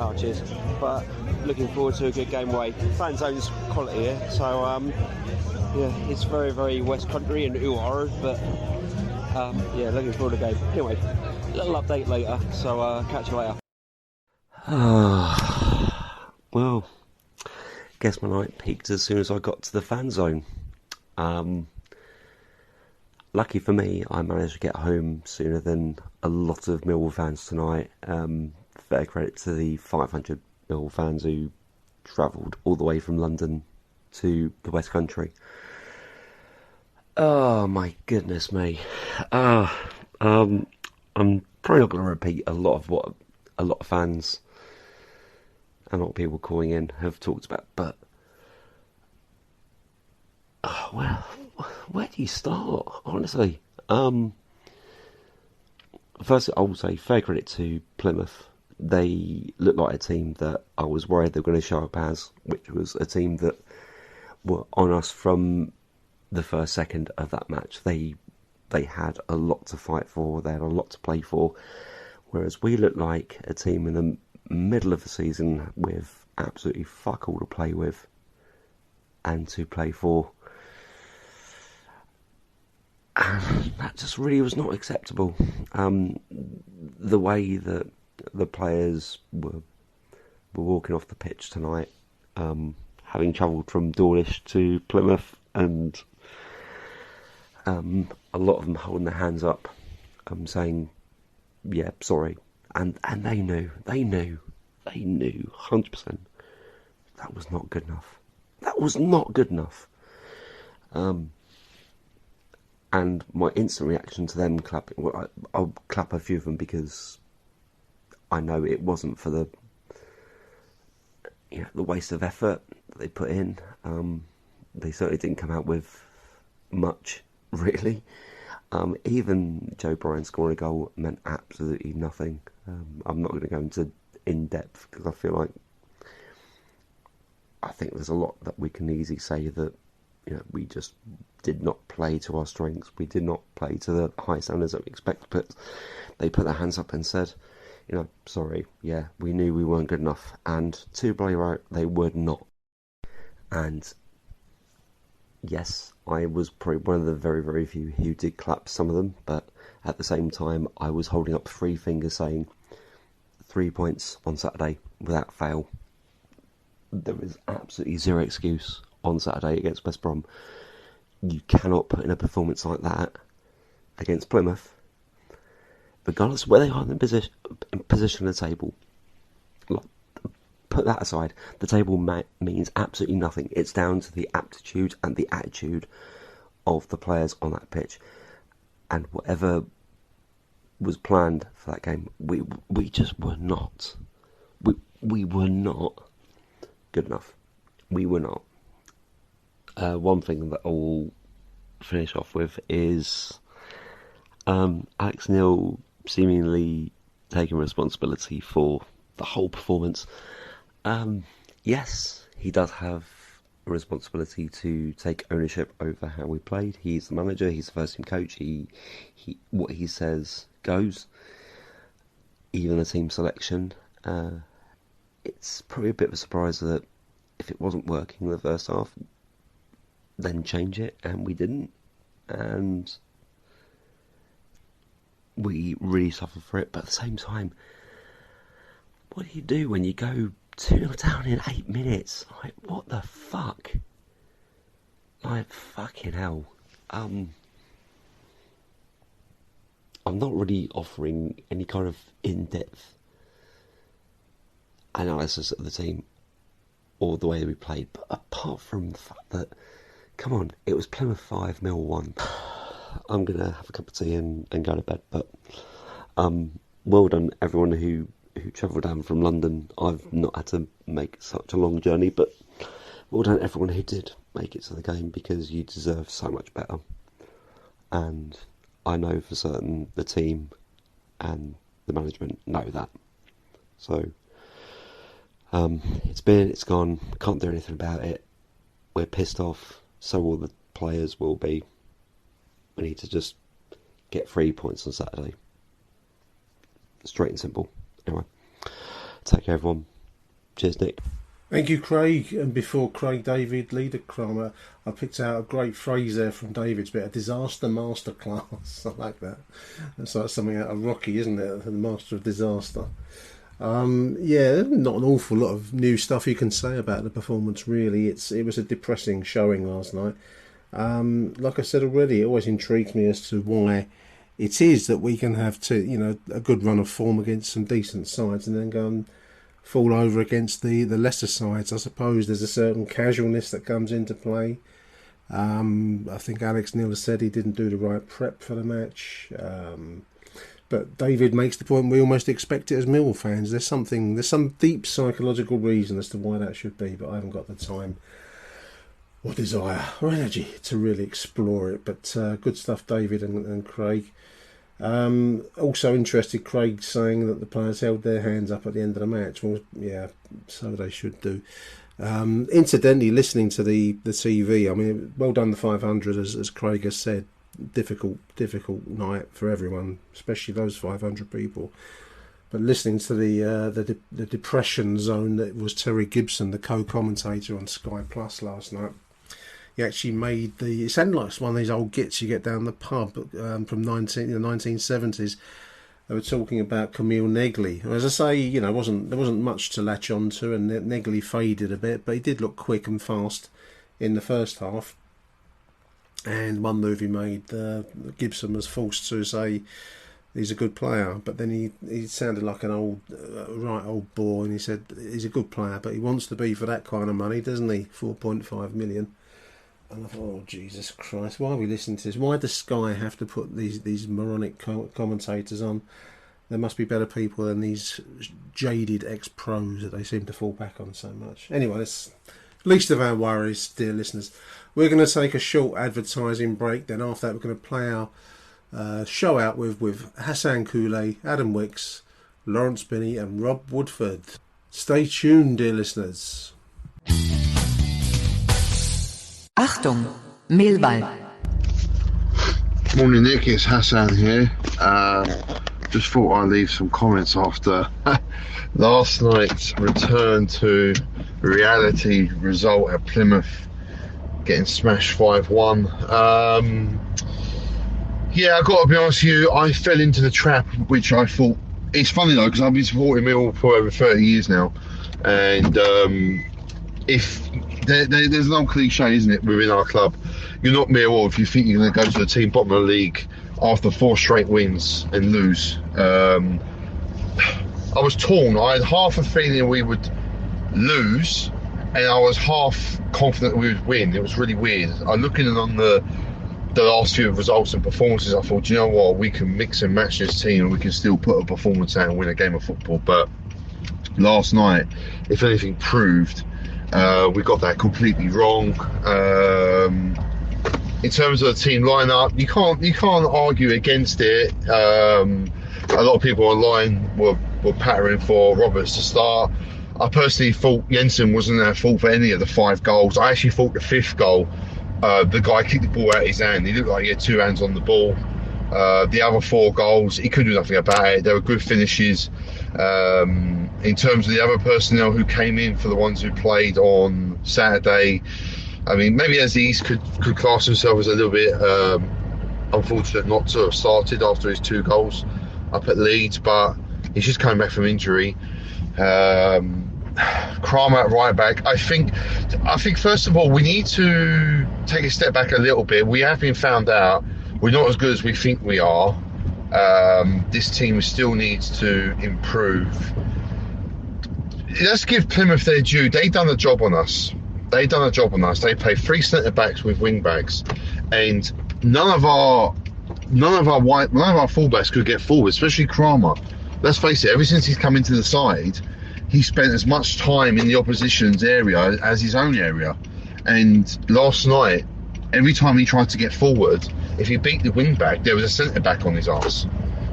Oh, cheers. But looking forward to a good game away. Fan zone's quality here, so yeah, it's very, very West Country and ooh, but yeah, looking forward to the game. Anyway, little update later, so catch you later.
Well, guess my night peaked as soon as I got to the fan zone. Lucky for me, I managed to get home sooner than a lot of Millwall fans tonight. Fair credit to the 500 Millwall fans who travelled all the way from London to the West Country. Oh my goodness me. I'm probably not going to repeat a lot of what a lot of fans and a lot of people calling in have talked about, but well, where do you start? Honestly, First, I will say fair credit to Plymouth. They looked like a team that I was worried they were going to show up as, which was a team that were on us from the first second of that match. They had a lot to fight for, they had a lot to play for, whereas we looked like a team in the middle of the season with absolutely fuck all to play with and to play for. And that just really was not acceptable. The way that the players were walking off the pitch tonight, having travelled from Dawlish to Plymouth, and a lot of them holding their hands up, saying, yeah, sorry. And they knew 100% that was not good enough. That was not good enough. And my instant reaction to them clapping, well, I'll clap a few of them because I know it wasn't for the waste of effort that they put in. They certainly didn't come out with much, really. Even Joe Bryan scoring a goal meant absolutely nothing. I'm not going to go into in-depth because I think there's a lot that we can easily say that we just did not play to our strengths. We did not play to the high standards that we expect. But they put their hands up and said, sorry, yeah, we knew we weren't good enough. And to bloody right, they were not. And yes, I was probably one of the very, very few who did clap some of them. But at the same time, I was holding up three fingers saying 3 points on Saturday without fail. There is absolutely zero excuse on Saturday against West Brom. You cannot put in a performance like that against Plymouth, regardless of where they are in the position of the table. Put that aside. The table means absolutely nothing. It's down to the aptitude and the attitude of the players on that pitch, and whatever was planned for that game, we just were not. We were not good enough. We were not. One thing that I'll finish off with is Alex Neil seemingly taking responsibility for the whole performance. Yes, he does have a responsibility to take ownership over how we played. He's the manager, he's the first team coach, he what he says goes. Even the team selection. It's probably a bit of a surprise that if it wasn't working in the first half, then change it, and we didn't, and we really suffered for it. But at the same time, what do you do when you go 2-0 down in 8 minutes? Like, what the fuck? Like, fucking hell. I'm not really offering any kind of in-depth analysis of the team or the way that we played, but apart from the fact that, come on, it was Plymouth 5, Mill 1. I'm going to have a cup of tea and go to bed, but well done everyone who travelled down from London. I've not had to make such a long journey, but well done everyone who did make it to the game, because you deserve so much better. And I know for certain the team and the management know that. So it's gone, can't do anything about it. We're pissed off, so all the players will be. We need to just get 3 points on Saturday. Straight and simple. Anyway, take care everyone. Cheers, Nick.
Thank you, Craig. And before Craig, David Liederkramer. I picked out a great phrase there from David's bit, a disaster masterclass. I like that. That's like something out of Rocky, isn't it? The master of disaster. Yeah, not an awful lot of new stuff you can say about the performance, really. It was a depressing showing last night. Like I said already, it always intrigues me as to why it is that we can have a good run of form against some decent sides and then go and fall over against the lesser sides. I suppose there's a certain casualness that comes into play. I think Alex Neil has said he didn't do the right prep for the match. But David makes the point we almost expect it as Millwall fans. There's some deep psychological reason as to why that should be, but I haven't got the time or desire or energy to really explore it. But good stuff, David and Craig. Also interested, Craig saying that the players held their hands up at the end of the match. Well, yeah, so they should do. Incidentally, listening to the TV, I mean, well done the 500, as Craig has said. Difficult night for everyone, especially those 500 people. But listening to the depression zone that was Terry Gibson, the co-commentator on Sky Plus last night. He actually made it sounded like one of these old gits you get down the pub from the 1970s. They were talking about Camille Negley. As I say, there wasn't much to latch onto, and Negley faded a bit, but he did look quick and fast in the first half. And one move he made, Gibson was forced to say he's a good player, but then he sounded like an old bore, and he said he's a good player, but he wants to be for that kind of money, doesn't he? 4.5 million. And I thought, oh, Jesus Christ, why are we listening to this? Why does Sky have to put these moronic commentators on? There must be better people than these jaded ex-pros that they seem to fall back on so much. Anyway, that's least of our worries, dear listeners. We're going to take a short advertising break. Then after that, we're going to play our show out with Hassan Koulé, Adam Wicks, Lawrence Binney and Rob Woodford. Stay tuned, dear listeners.
Achtung, Millwall.
Morning, Nick. It's Hassan here. Just thought I'd leave some comments after last night's return to reality result at Plymouth, getting smashed 5-1. Yeah, I've got to be honest with you, I fell into the trap, which I thought... It's funny though, because I've been supporting Millwall for over 30 years now, and if there's an old cliche, isn't it, within our club, you're not Millwall if you think you're going to go to the team bottom of the league after 4 straight wins and lose. I was torn. I had half a feeling we would lose, and I was half confident we would win. It was really weird. I looking on the last few results and performances, I thought, you know what, we can mix and match this team and we can still put a performance out and win a game of football. But last night, if anything, proved we got that completely wrong. In terms of the team lineup, you can't argue against it. A lot of people online were pattering for Roberts to start. I personally thought Jensen wasn't at fault for any of the 5 goals. I actually thought the 5th goal, the guy kicked the ball out of his hand. He looked like he had 2 hands on the ball. The other 4 goals, he couldn't do nothing about it. They were good finishes. In terms of the other personnel who came in for the ones who played on Saturday, I mean, maybe Aziz could class himself as a little bit unfortunate not to have started after his 2 goals up at Leeds, but he's just coming back from injury. Kramer at right back. I think first of all we need to take a step back a little bit. We have been found out. We're not as good as we think we are. This team still needs to improve. Let's give Plymouth their due. They've done a job on us. They play 3 centre backs with wing backs, and none of our fullbacks could get forward, especially Kramer. Let's face it. Ever since he's come into the side, he spent as much time in the opposition's area as his own area. And last night, every time he tried to get forward, if he beat the wing back, there was a centre back on his arse.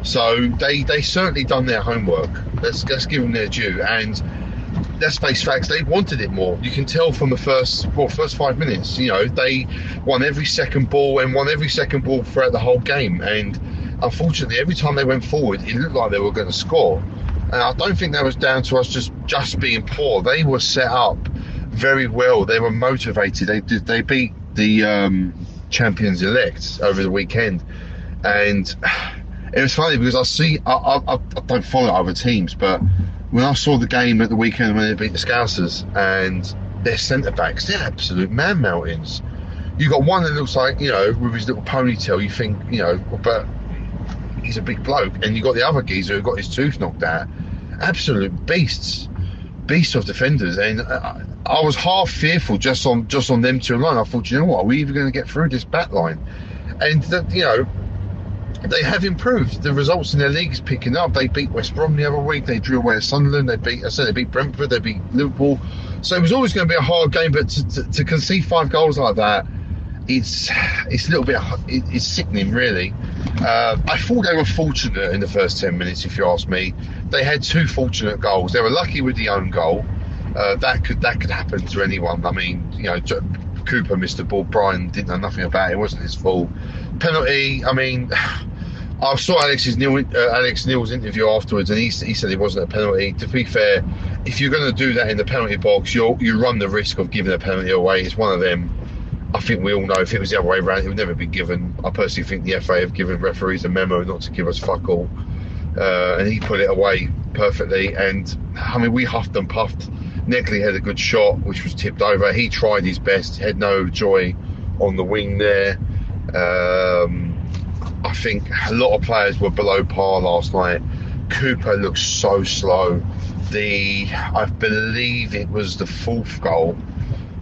So they certainly done their homework. Let's give them their due. And let's face facts, they wanted it more. You can tell from the first 5 minutes. You know, they won every second ball throughout the whole game. And unfortunately, every time they went forward, it looked like they were going to score. And I don't think that was down to us just being poor. They were set up very well. They were motivated. They beat the champions elect over the weekend, and it was funny because I don't follow other teams, but when I saw the game at the weekend when they beat the Scousers and their centre backs, they're absolute man mountains. You got one that looks like, you know, with his little ponytail, you think, you know, but he's a big bloke, and you got the other geezer who got his tooth knocked out. Absolute beasts of defenders, and I was half fearful just on them 2 alone. I thought, you know what, are we even going to get through this back line? And you know, they have improved. The results in their league is picking up. They beat West Brom the other week. They drew away at Sunderland. They beat Brentford. They beat Liverpool. So it was always going to be a hard game. But to concede 5 goals like that, it's a little bit. It's sickening, really. I thought they were fortunate in the first 10 minutes. If you ask me, they had 2 fortunate goals. They were lucky with the own goal. That could happen to anyone. I mean, Cooper missed the ball. Brian didn't know nothing about it. It wasn't his fault. Penalty. I mean, I saw Alex Neil's interview afterwards, and he said it wasn't a penalty. To be fair, if you're going to do that in the penalty box, you run the risk of giving a penalty away. It's one of them. I think we all know if it was the other way around, it would never be given. I personally think the FA have given referees a memo not to give us fuck all, and he put it away perfectly. And I mean, we huffed and puffed. Negley had a good shot, which was tipped over. He tried his best, had no joy on the wing there. I think a lot of players were below par last night. Cooper looked so slow. I believe it was the 4th goal.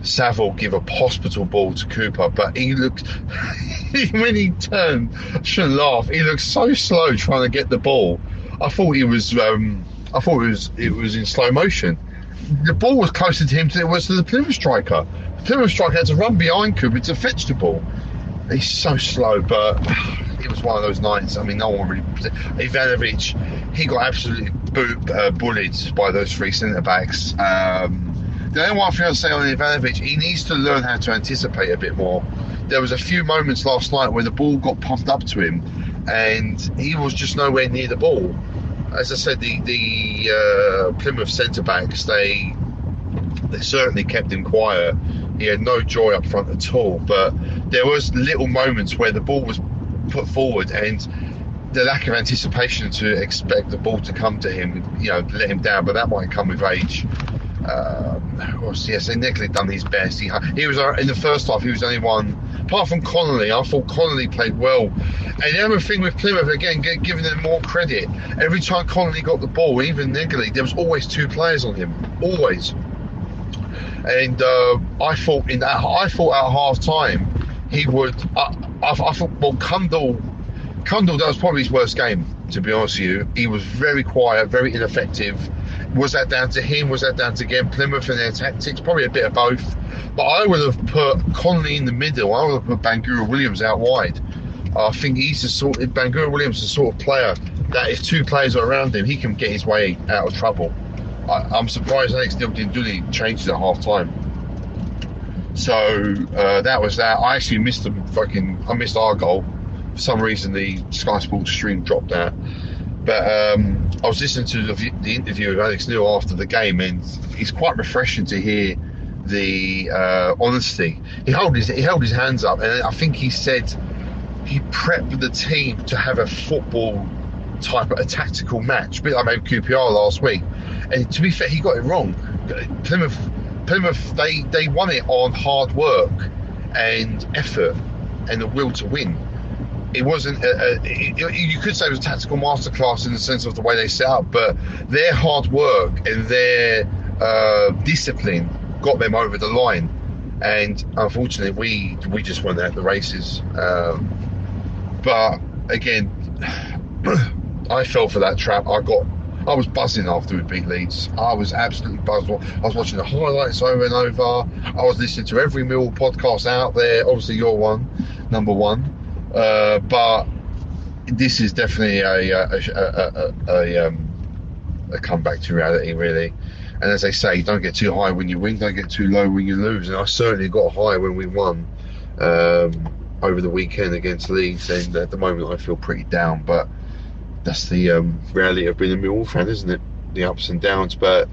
Saville give a hospital ball to Cooper, but he looked, when he turned, I shouldn't laugh, he looked so slow trying to get the ball. I thought it was in slow motion. The ball was closer to him than it was to the Plymouth striker. The Plymouth striker had to run behind Cooper to fetch the ball. He's so slow, but it was one of those nights. I mean, no one really. Ivanovic, he got absolutely bullied by those 3 centre backs. The only one thing I'll say on Ivanovic, he needs to learn how to anticipate a bit more. There was a few moments last night where the ball got pumped up to him, and he was just nowhere near the ball. As I said, the Plymouth centre backs, they certainly kept him quiet. He had no joy up front at all, but there was little moments where the ball was put forward and the lack of anticipation to expect the ball to come to him, let him down. But that might come with age. Negley done his best. He was in the first half. He was only one, apart from Connolly. I thought Connolly played well. And the other thing with Plymouth, again, giving them more credit. Every time Connolly got the ball, even Negley, there was always 2 players on him, always. And I thought at half time he would. I thought, well, Kundal, that was probably his worst game, to be honest with you. He was very quiet, very ineffective. Was that down to him? Was that down to, again, Plymouth and their tactics? Probably a bit of both. But I would have put Connolly in the middle. I would have put Bangura Williams out wide. I think Bangura Williams is the sort of player that if 2 players are around him, he can get his way out of trouble. I'm surprised Alex Neil didn't do the changes at half time. So that was that. I actually missed I missed our goal. For some reason, the Sky Sports stream dropped out. But I was listening to the interview with Alex Neil after the game, and it's quite refreshing to hear the honesty. He held his hands up, and I think he said he prepped the team to have a football type of a tactical match, a bit like maybe QPR last week. And to be fair, he got it wrong. Plymouth, they won it on hard work and effort and the will to win. It wasn't. You could say it was a tactical masterclass in the sense of the way they set up, but their hard work and their discipline got them over the line. And unfortunately, we just weren't at the races. But again, I fell for that trap. I was buzzing after we beat Leeds. I was absolutely buzzed. I was watching the highlights over and over. I was listening to every Millwall podcast out there. Obviously, your one, number one. But this is definitely a comeback to reality, really. And as they say, don't get too high when you win, don't get too low when you lose. And I certainly got high when we won over the weekend against Leeds. And at the moment, I feel pretty down. But that's the reality of being a Millwall fan, isn't it? The ups and downs. But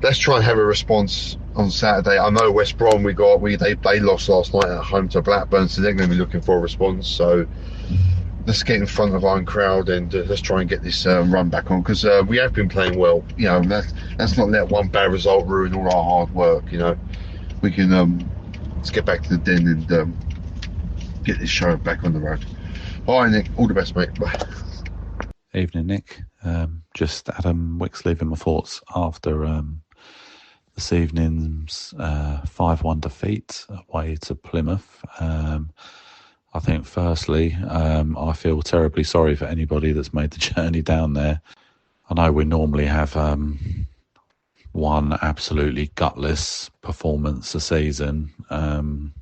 let's try and have a response on Saturday. I know West Brom, they lost last night at home to Blackburn, so they're going to be looking for a response. So let's get in front of our own crowd and let's try and get this run back on, because we have been playing well. Let's not let one bad result ruin all our hard work. We can let's get back to the den and get this show back on the road. All right, Nick, all the best, mate. Bye.
Evening, Nick. Just Adam Wicks leaving my thoughts after this evening's 5-1 defeat away to Plymouth. I think firstly, I feel terribly sorry for anybody that's made the journey down there. I know we normally have one absolutely gutless performance a season, and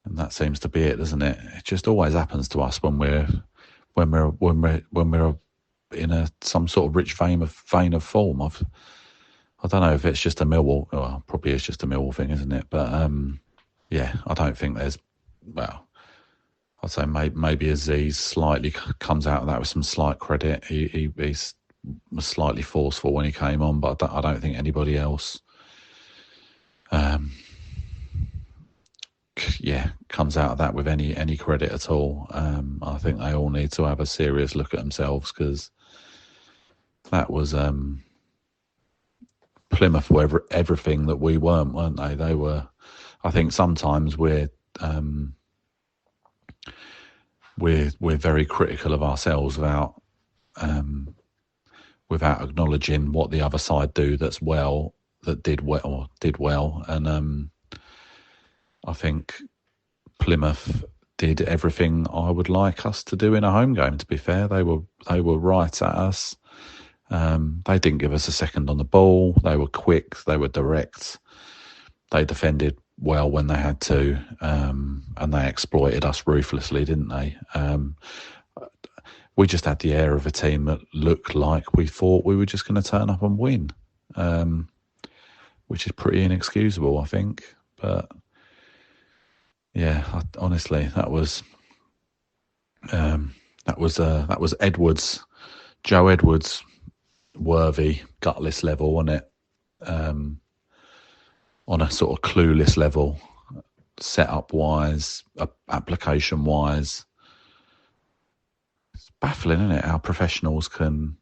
that seems to be it, doesn't it? It just always happens to us when we're in some sort of rich vein of form. I don't know if it's just a Millwall. Well, probably it's just a Millwall thing, isn't it? But yeah, I don't think there's. Well, I'd say maybe Aziz slightly comes out of that with some slight credit. He was slightly forceful when he came on, but I don't think anybody else, comes out of that with any credit at all. I think they all need to have a serious look at themselves, because that was Plymouth were everything that we weren't they? They were. I think sometimes we're very critical of ourselves without acknowledging what the other side did well, and I think Plymouth did everything I would like us to do in a home game. To be fair, they were right at us. They didn't give us a second on the ball. They were quick. They were direct. They defended well when they had to, and they exploited us ruthlessly, didn't they? We just had the air of a team that looked like we thought we were just going to turn up and win, which is pretty inexcusable, I think. But yeah, honestly, that was Edwards, Joe Edwards, worthy gutless level, wasn't it? On a sort of clueless level, setup wise, application wise. It's baffling, isn't it? How professionals can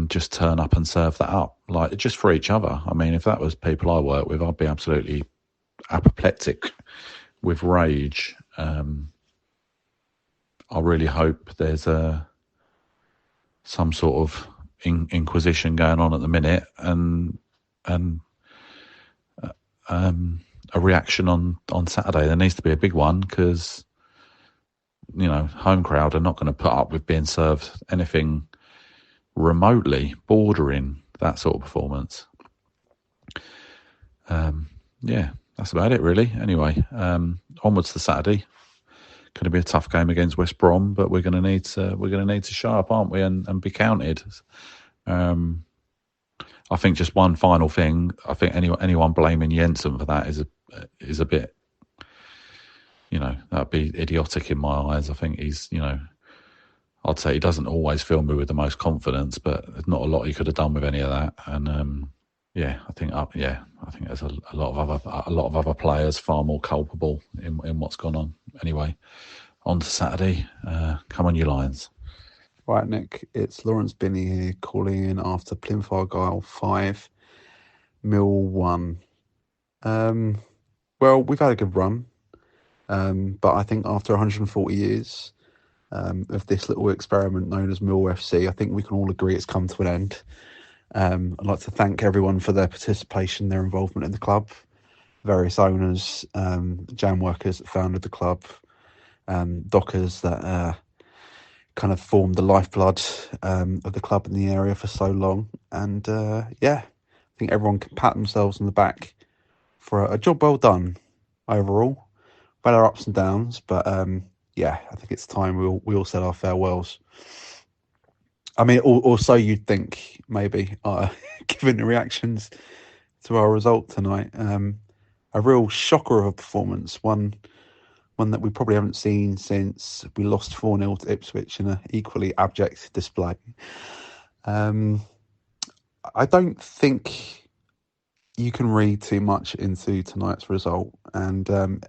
just turn up and serve that up, like just for each other. I mean, if that was people I work with, I'd be absolutely apoplectic with rage. I really hope there's some sort of inquisition going on at the minute, and a reaction on Saturday. There needs to be a big one, because home crowd are not going to put up with being served anything remotely bordering that sort of performance. Yeah, that's about it really. Anyway, onwards to Saturday. Going to be a tough game against West Brom, but we're going to need to show up, aren't we, and be counted. I think just one final thing. I think anyone blaming Jensen for that is a bit, that'd be idiotic in my eyes. I think he's, I'd say he doesn't always fill me with the most confidence, but there's not a lot he could have done with any of that. And I think there's a lot of other players far more culpable in what's gone on. Anyway, on to Saturday. Come on, you Lions.
Right, Nick, it's Lawrence Binney here calling in after Plymouth Argyle 5, Mill 1. Well, we've had a good run, but I think after 140 years of this little experiment known as Mill FC, I think we can all agree it's come to an end. I'd like to thank everyone for their participation, their involvement in the club, various owners, jam workers that founded the club, dockers that kind of formed the lifeblood of the club in the area for so long. And I think everyone can pat themselves on the back for a job well done overall. Well, our ups and downs, but I think it's time we all said our farewells. I mean, also you'd think maybe, given the reactions to our result tonight, a real shocker of a performance, one that we probably haven't seen since we lost 4-0 to Ipswich in an equally abject display. I don't think you can read too much into tonight's result. And in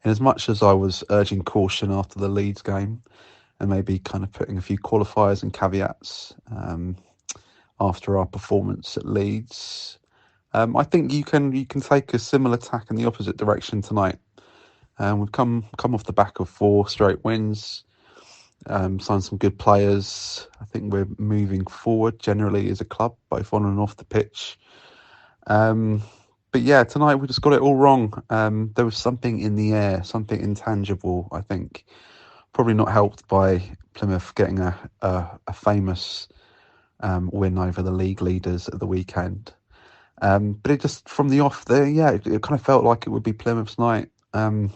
as much as I was urging caution after the Leeds game, and maybe kind of putting a few qualifiers and caveats after our performance at Leeds, I think you can take a similar tack in the opposite direction tonight. We've come off the back of 4 straight wins, signed some good players. I think we're moving forward generally as a club, both on and off the pitch. Been But yeah, tonight we just got it all wrong. There was something in the air, something intangible, I think. Probably not helped by Plymouth getting a famous win over the league leaders at the weekend. But it just, from the off there, it kind of felt like it would be Plymouth's night. Our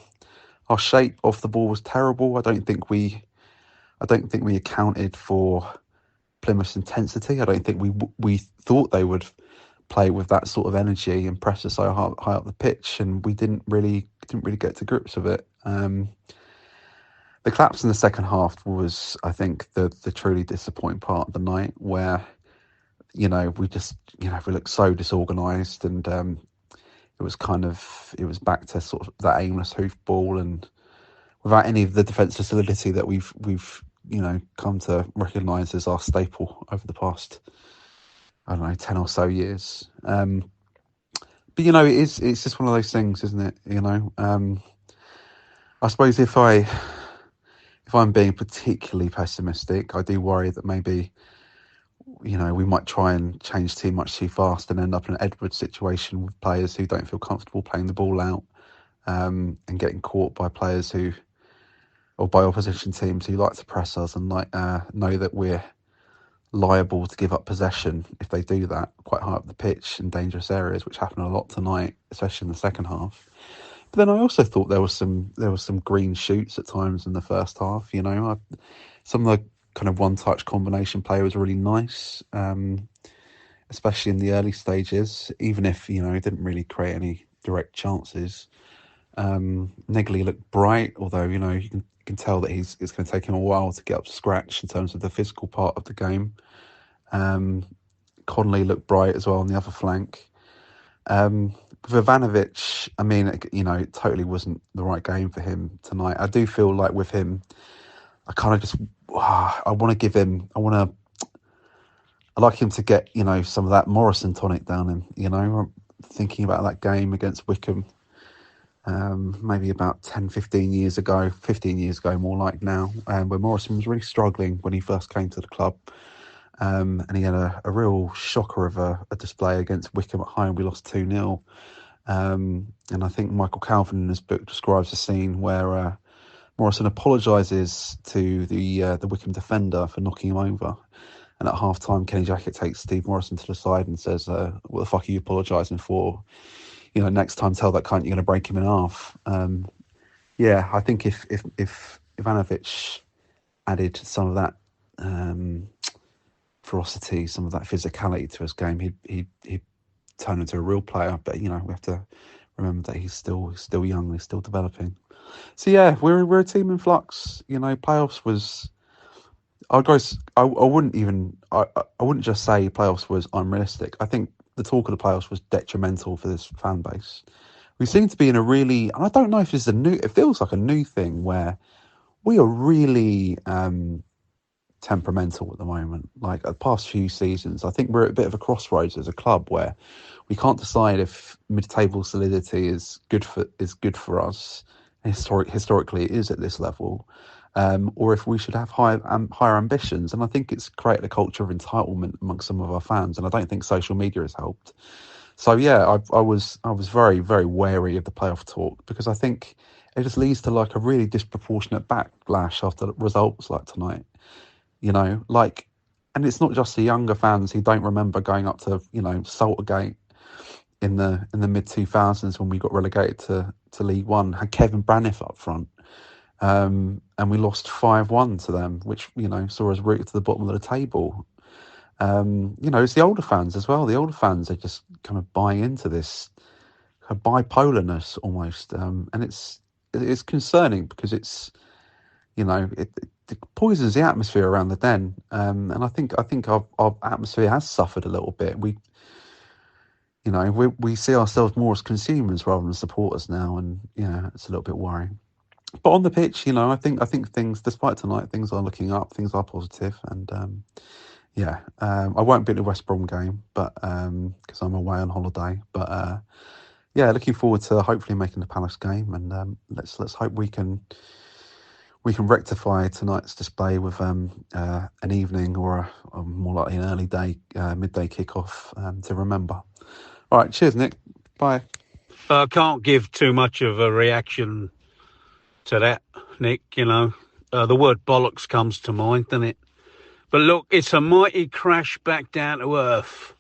shape off the ball was terrible. I don't think we accounted for Plymouth's intensity. I don't think we thought they would play with that sort of energy and press us so high up the pitch, and we didn't really get to grips with it. The collapse in the second half was, I think, the truly disappointing part of the night, where we looked so disorganised, and it was back to sort of that aimless hoofball, and without any of the defensive solidity that we've come to recognise as our staple over the past, 10 or so years. But it's just one of those things, isn't it? I suppose if I'm being particularly pessimistic, I do worry that maybe we might try and change too much too fast and end up in an Edwards situation with players who don't feel comfortable playing the ball out, and getting caught by players or by opposition teams who like to press us and know that we're liable to give up possession if they do that quite high up the pitch in dangerous areas, which happened a lot tonight, especially in the second half. But then I also thought there was some green shoots at times in the first half. Some of the kind of one-touch combination play was really nice, especially in the early stages, even if it didn't really create any direct chances. Negley looked bright, although you can tell that it's going to take him a while to get up to scratch in terms of the physical part of the game. Conley looked bright as well on the other flank. With Ivanovic, it totally wasn't the right game for him tonight. I do feel like with him, I kind of just, I like him to get, some of that Morrison tonic down him, I'm thinking about that game against Wickham, maybe about 15 years ago more like now, where Morrison was really struggling when he first came to the club. And he had a real shocker of a display against Wickham at home. We lost 2-0. And I think Michael Calvin in his book describes a scene where Morrison apologises to the Wickham defender for knocking him over. And at half-time, Kenny Jackett takes Steve Morrison to the side and says, what the fuck are you apologising for? Next time tell that cunt you're going to break him in half. I think if Ivanovic added some of that ferocity, some of that physicality to his game, he'd turn into a real player. But we have to remember that he's still young, he's still developing. So yeah, we're a team in flux. Playoffs was. I wouldn't just say playoffs was unrealistic. I think the talk of the playoffs was detrimental for this fan base. We seem to be in a really, and I don't know if it's it feels like a new thing where we are really temperamental at the moment. Like the past few seasons, I think we're at a bit of a crossroads as a club where we can't decide if mid-table solidity is good for us. Historically, it is at this level, or if we should have higher ambitions. And I think it's created a culture of entitlement amongst some of our fans, and I don't think social media has helped. So yeah, I was very, very wary of the playoff talk, because I think it just leads to like a really disproportionate backlash after results like tonight. And it's not just the younger fans who don't remember going up to Saltergate in the mid 2000s when we got relegated to League One, had Kevin Braniff up front, and we lost 5-1 to them, which saw us rooted to the bottom of the table. It's the older fans as well. The older fans are just kind of buying into this kind of bipolarness almost, and it's concerning because it's it poisons the atmosphere around the Den, and I think our atmosphere has suffered a little bit. We see ourselves more as consumers rather than supporters now, and it's a little bit worrying. But on the pitch, I think things, despite tonight, things are looking up, things are positive, and I won't be at the West Brom game, but because I'm away on holiday. But looking forward to hopefully making the Palace game, and let's hope we can rectify tonight's display with an evening or a more likely an early day, midday kickoff to remember. All right, cheers, Nick. Bye.
I can't give too much of a reaction to that, Nick, you know. The word bollocks comes to mind, doesn't it? But look, it's a mighty crash back down to earth.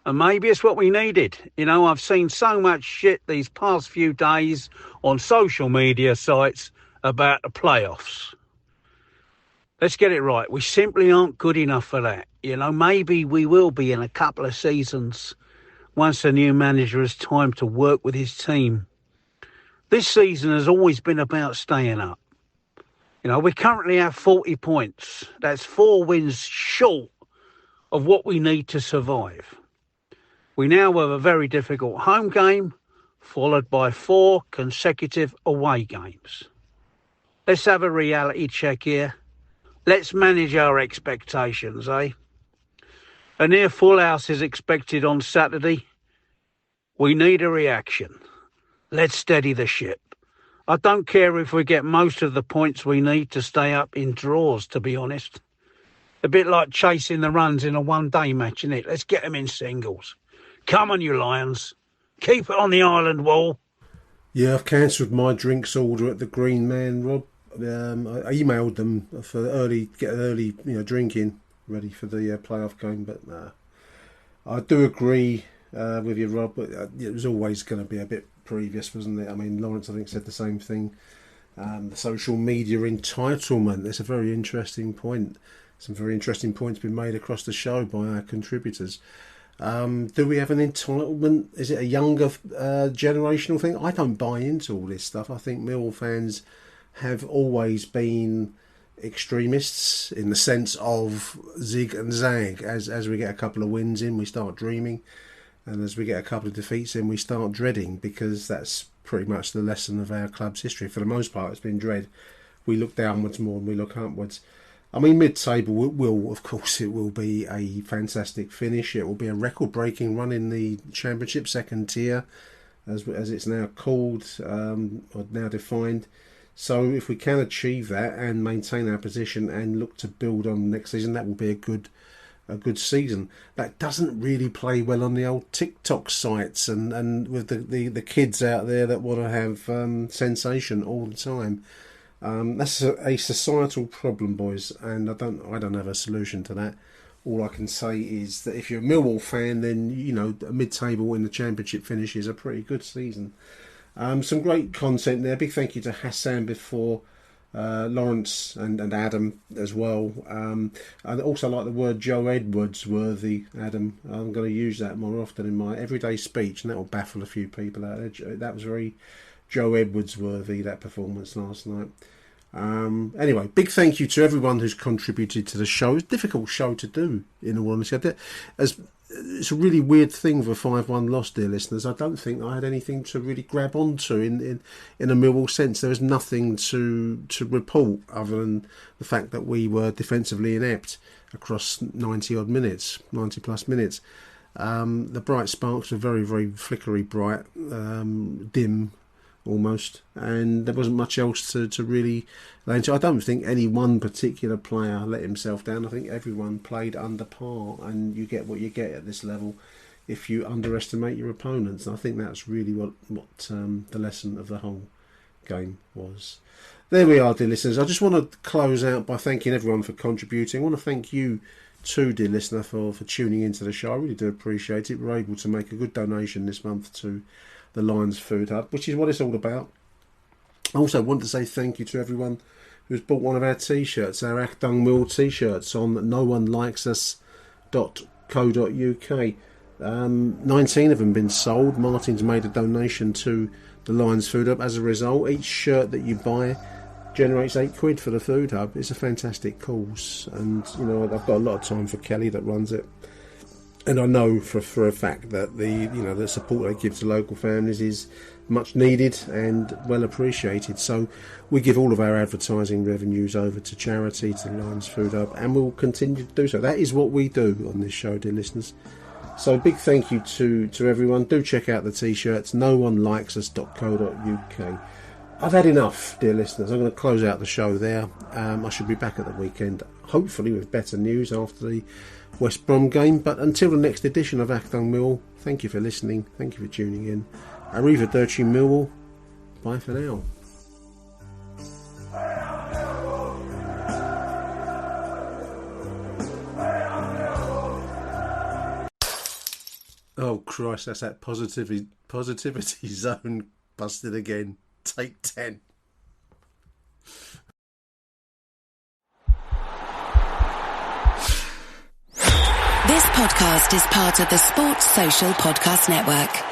And maybe it's what we needed. You know, I've seen so much shit these past few days on social media sites about the playoffs. Let's get it right. We simply aren't good enough for that. You know, maybe we will be in a couple of seasons once the new manager has time to work with his team. This season has always been about staying up. You know, we currently have 40 points. That's 4 wins short of what we need to survive. We now have a very difficult home game, followed by 4 consecutive away games. Let's have a reality check here. Let's manage our expectations, eh? A near full house is expected on Saturday. We need a reaction. Let's steady the ship. I don't care if we get most of the points we need to stay up in draws, to be honest. A bit like chasing the runs in a one-day match, isn't it? Let's get them in singles. Come on, you Lions. Keep it on the island wall.
Yeah, I've cancelled my drinks order at the Green Man, Rob. I emailed them for get early, drinking ready for the playoff game. But I do agree with you, Rob. But it was always going to be a bit previous, wasn't it? I mean, Lawrence, I think, said the same thing. The social media entitlement. That's a very interesting point. Some very interesting points been made across the show by our contributors. Do we have an entitlement? Is it a younger generational thing? I don't buy into all this stuff. I think Millwall fans have always been extremists in the sense of zig and zag. As we get a couple of wins in, we start dreaming, and as we get a couple of defeats in, we start dreading, because that's pretty much the lesson of our club's history. For the most part, it's been dread. We look downwards more than we look upwards. I mean, mid-table it will be a fantastic finish. It will be a record-breaking run in the Championship, second tier, as it's now called, or now defined. So if we can achieve that and maintain our position and look to build on next season, that will be a good season. That doesn't really play well on the old TikTok sites and with the kids out there that want to have sensation all the time. That's a societal problem, boys, and I don't have a solution to that. All I can say is that if you're a Millwall fan, then a mid-table in the Championship finish is a pretty good season. Some great content there. Big thank you to Hassan before, Lawrence and Adam as well. I also like the word Joe Edwards-worthy, Adam. I'm going to use that more often in my everyday speech, and that will baffle a few people out there. That was very Joe Edwards-worthy, that performance last night. Anyway, big thank you to everyone who's contributed to the show. It's a difficult show to do, in all honesty. It's a really weird thing for 5-1 loss, dear listeners. I don't think I had anything to really grab onto in a Millwall sense. There was nothing to report other than the fact that we were defensively inept across 90 plus minutes. The bright sparks were very, very flickery bright, dim almost, and there wasn't much else to really lay into. I don't think any one particular player let himself down. I think everyone played under par, and you get what you get at this level if you underestimate your opponents. And I think that's really what the lesson of the whole game was. There we are, dear listeners. I just want to close out by thanking everyone for contributing. I want to thank you too, dear listener, for tuning into the show. I really do appreciate it. We're able to make a good donation this month to the Lions Food Hub, which is what it's all about. I also want to say thank you to everyone who's bought one of our t-shirts, our Achtung Millwall t-shirts on noonelikesus.co.uk. 19 of them been sold. Martin's made a donation to the Lions Food Hub. As a result, each shirt that you buy generates £8 for the Food Hub. It's a fantastic cause, and I've got a lot of time for Kelly that runs it. And I know for a fact that the support they give to local families is much needed and well appreciated. So we give all of our advertising revenues over to charity, to the Lions Food Hub, and we'll continue to do so. That is what we do on this show, dear listeners. So big thank you to everyone. Do check out the t-shirts, noonelikesus.co.uk. I've had enough, dear listeners. I'm going to close out the show there. I should be back at the weekend, hopefully with better news after the West Brom game. But until the next edition of Achtung Millwall, thank you for listening. Thank you for tuning in. Arrivederci Millwall. Bye for now. Oh Christ, that's that positivity zone busted again. Take 10.
This podcast is part of the Sports Social Podcast Network.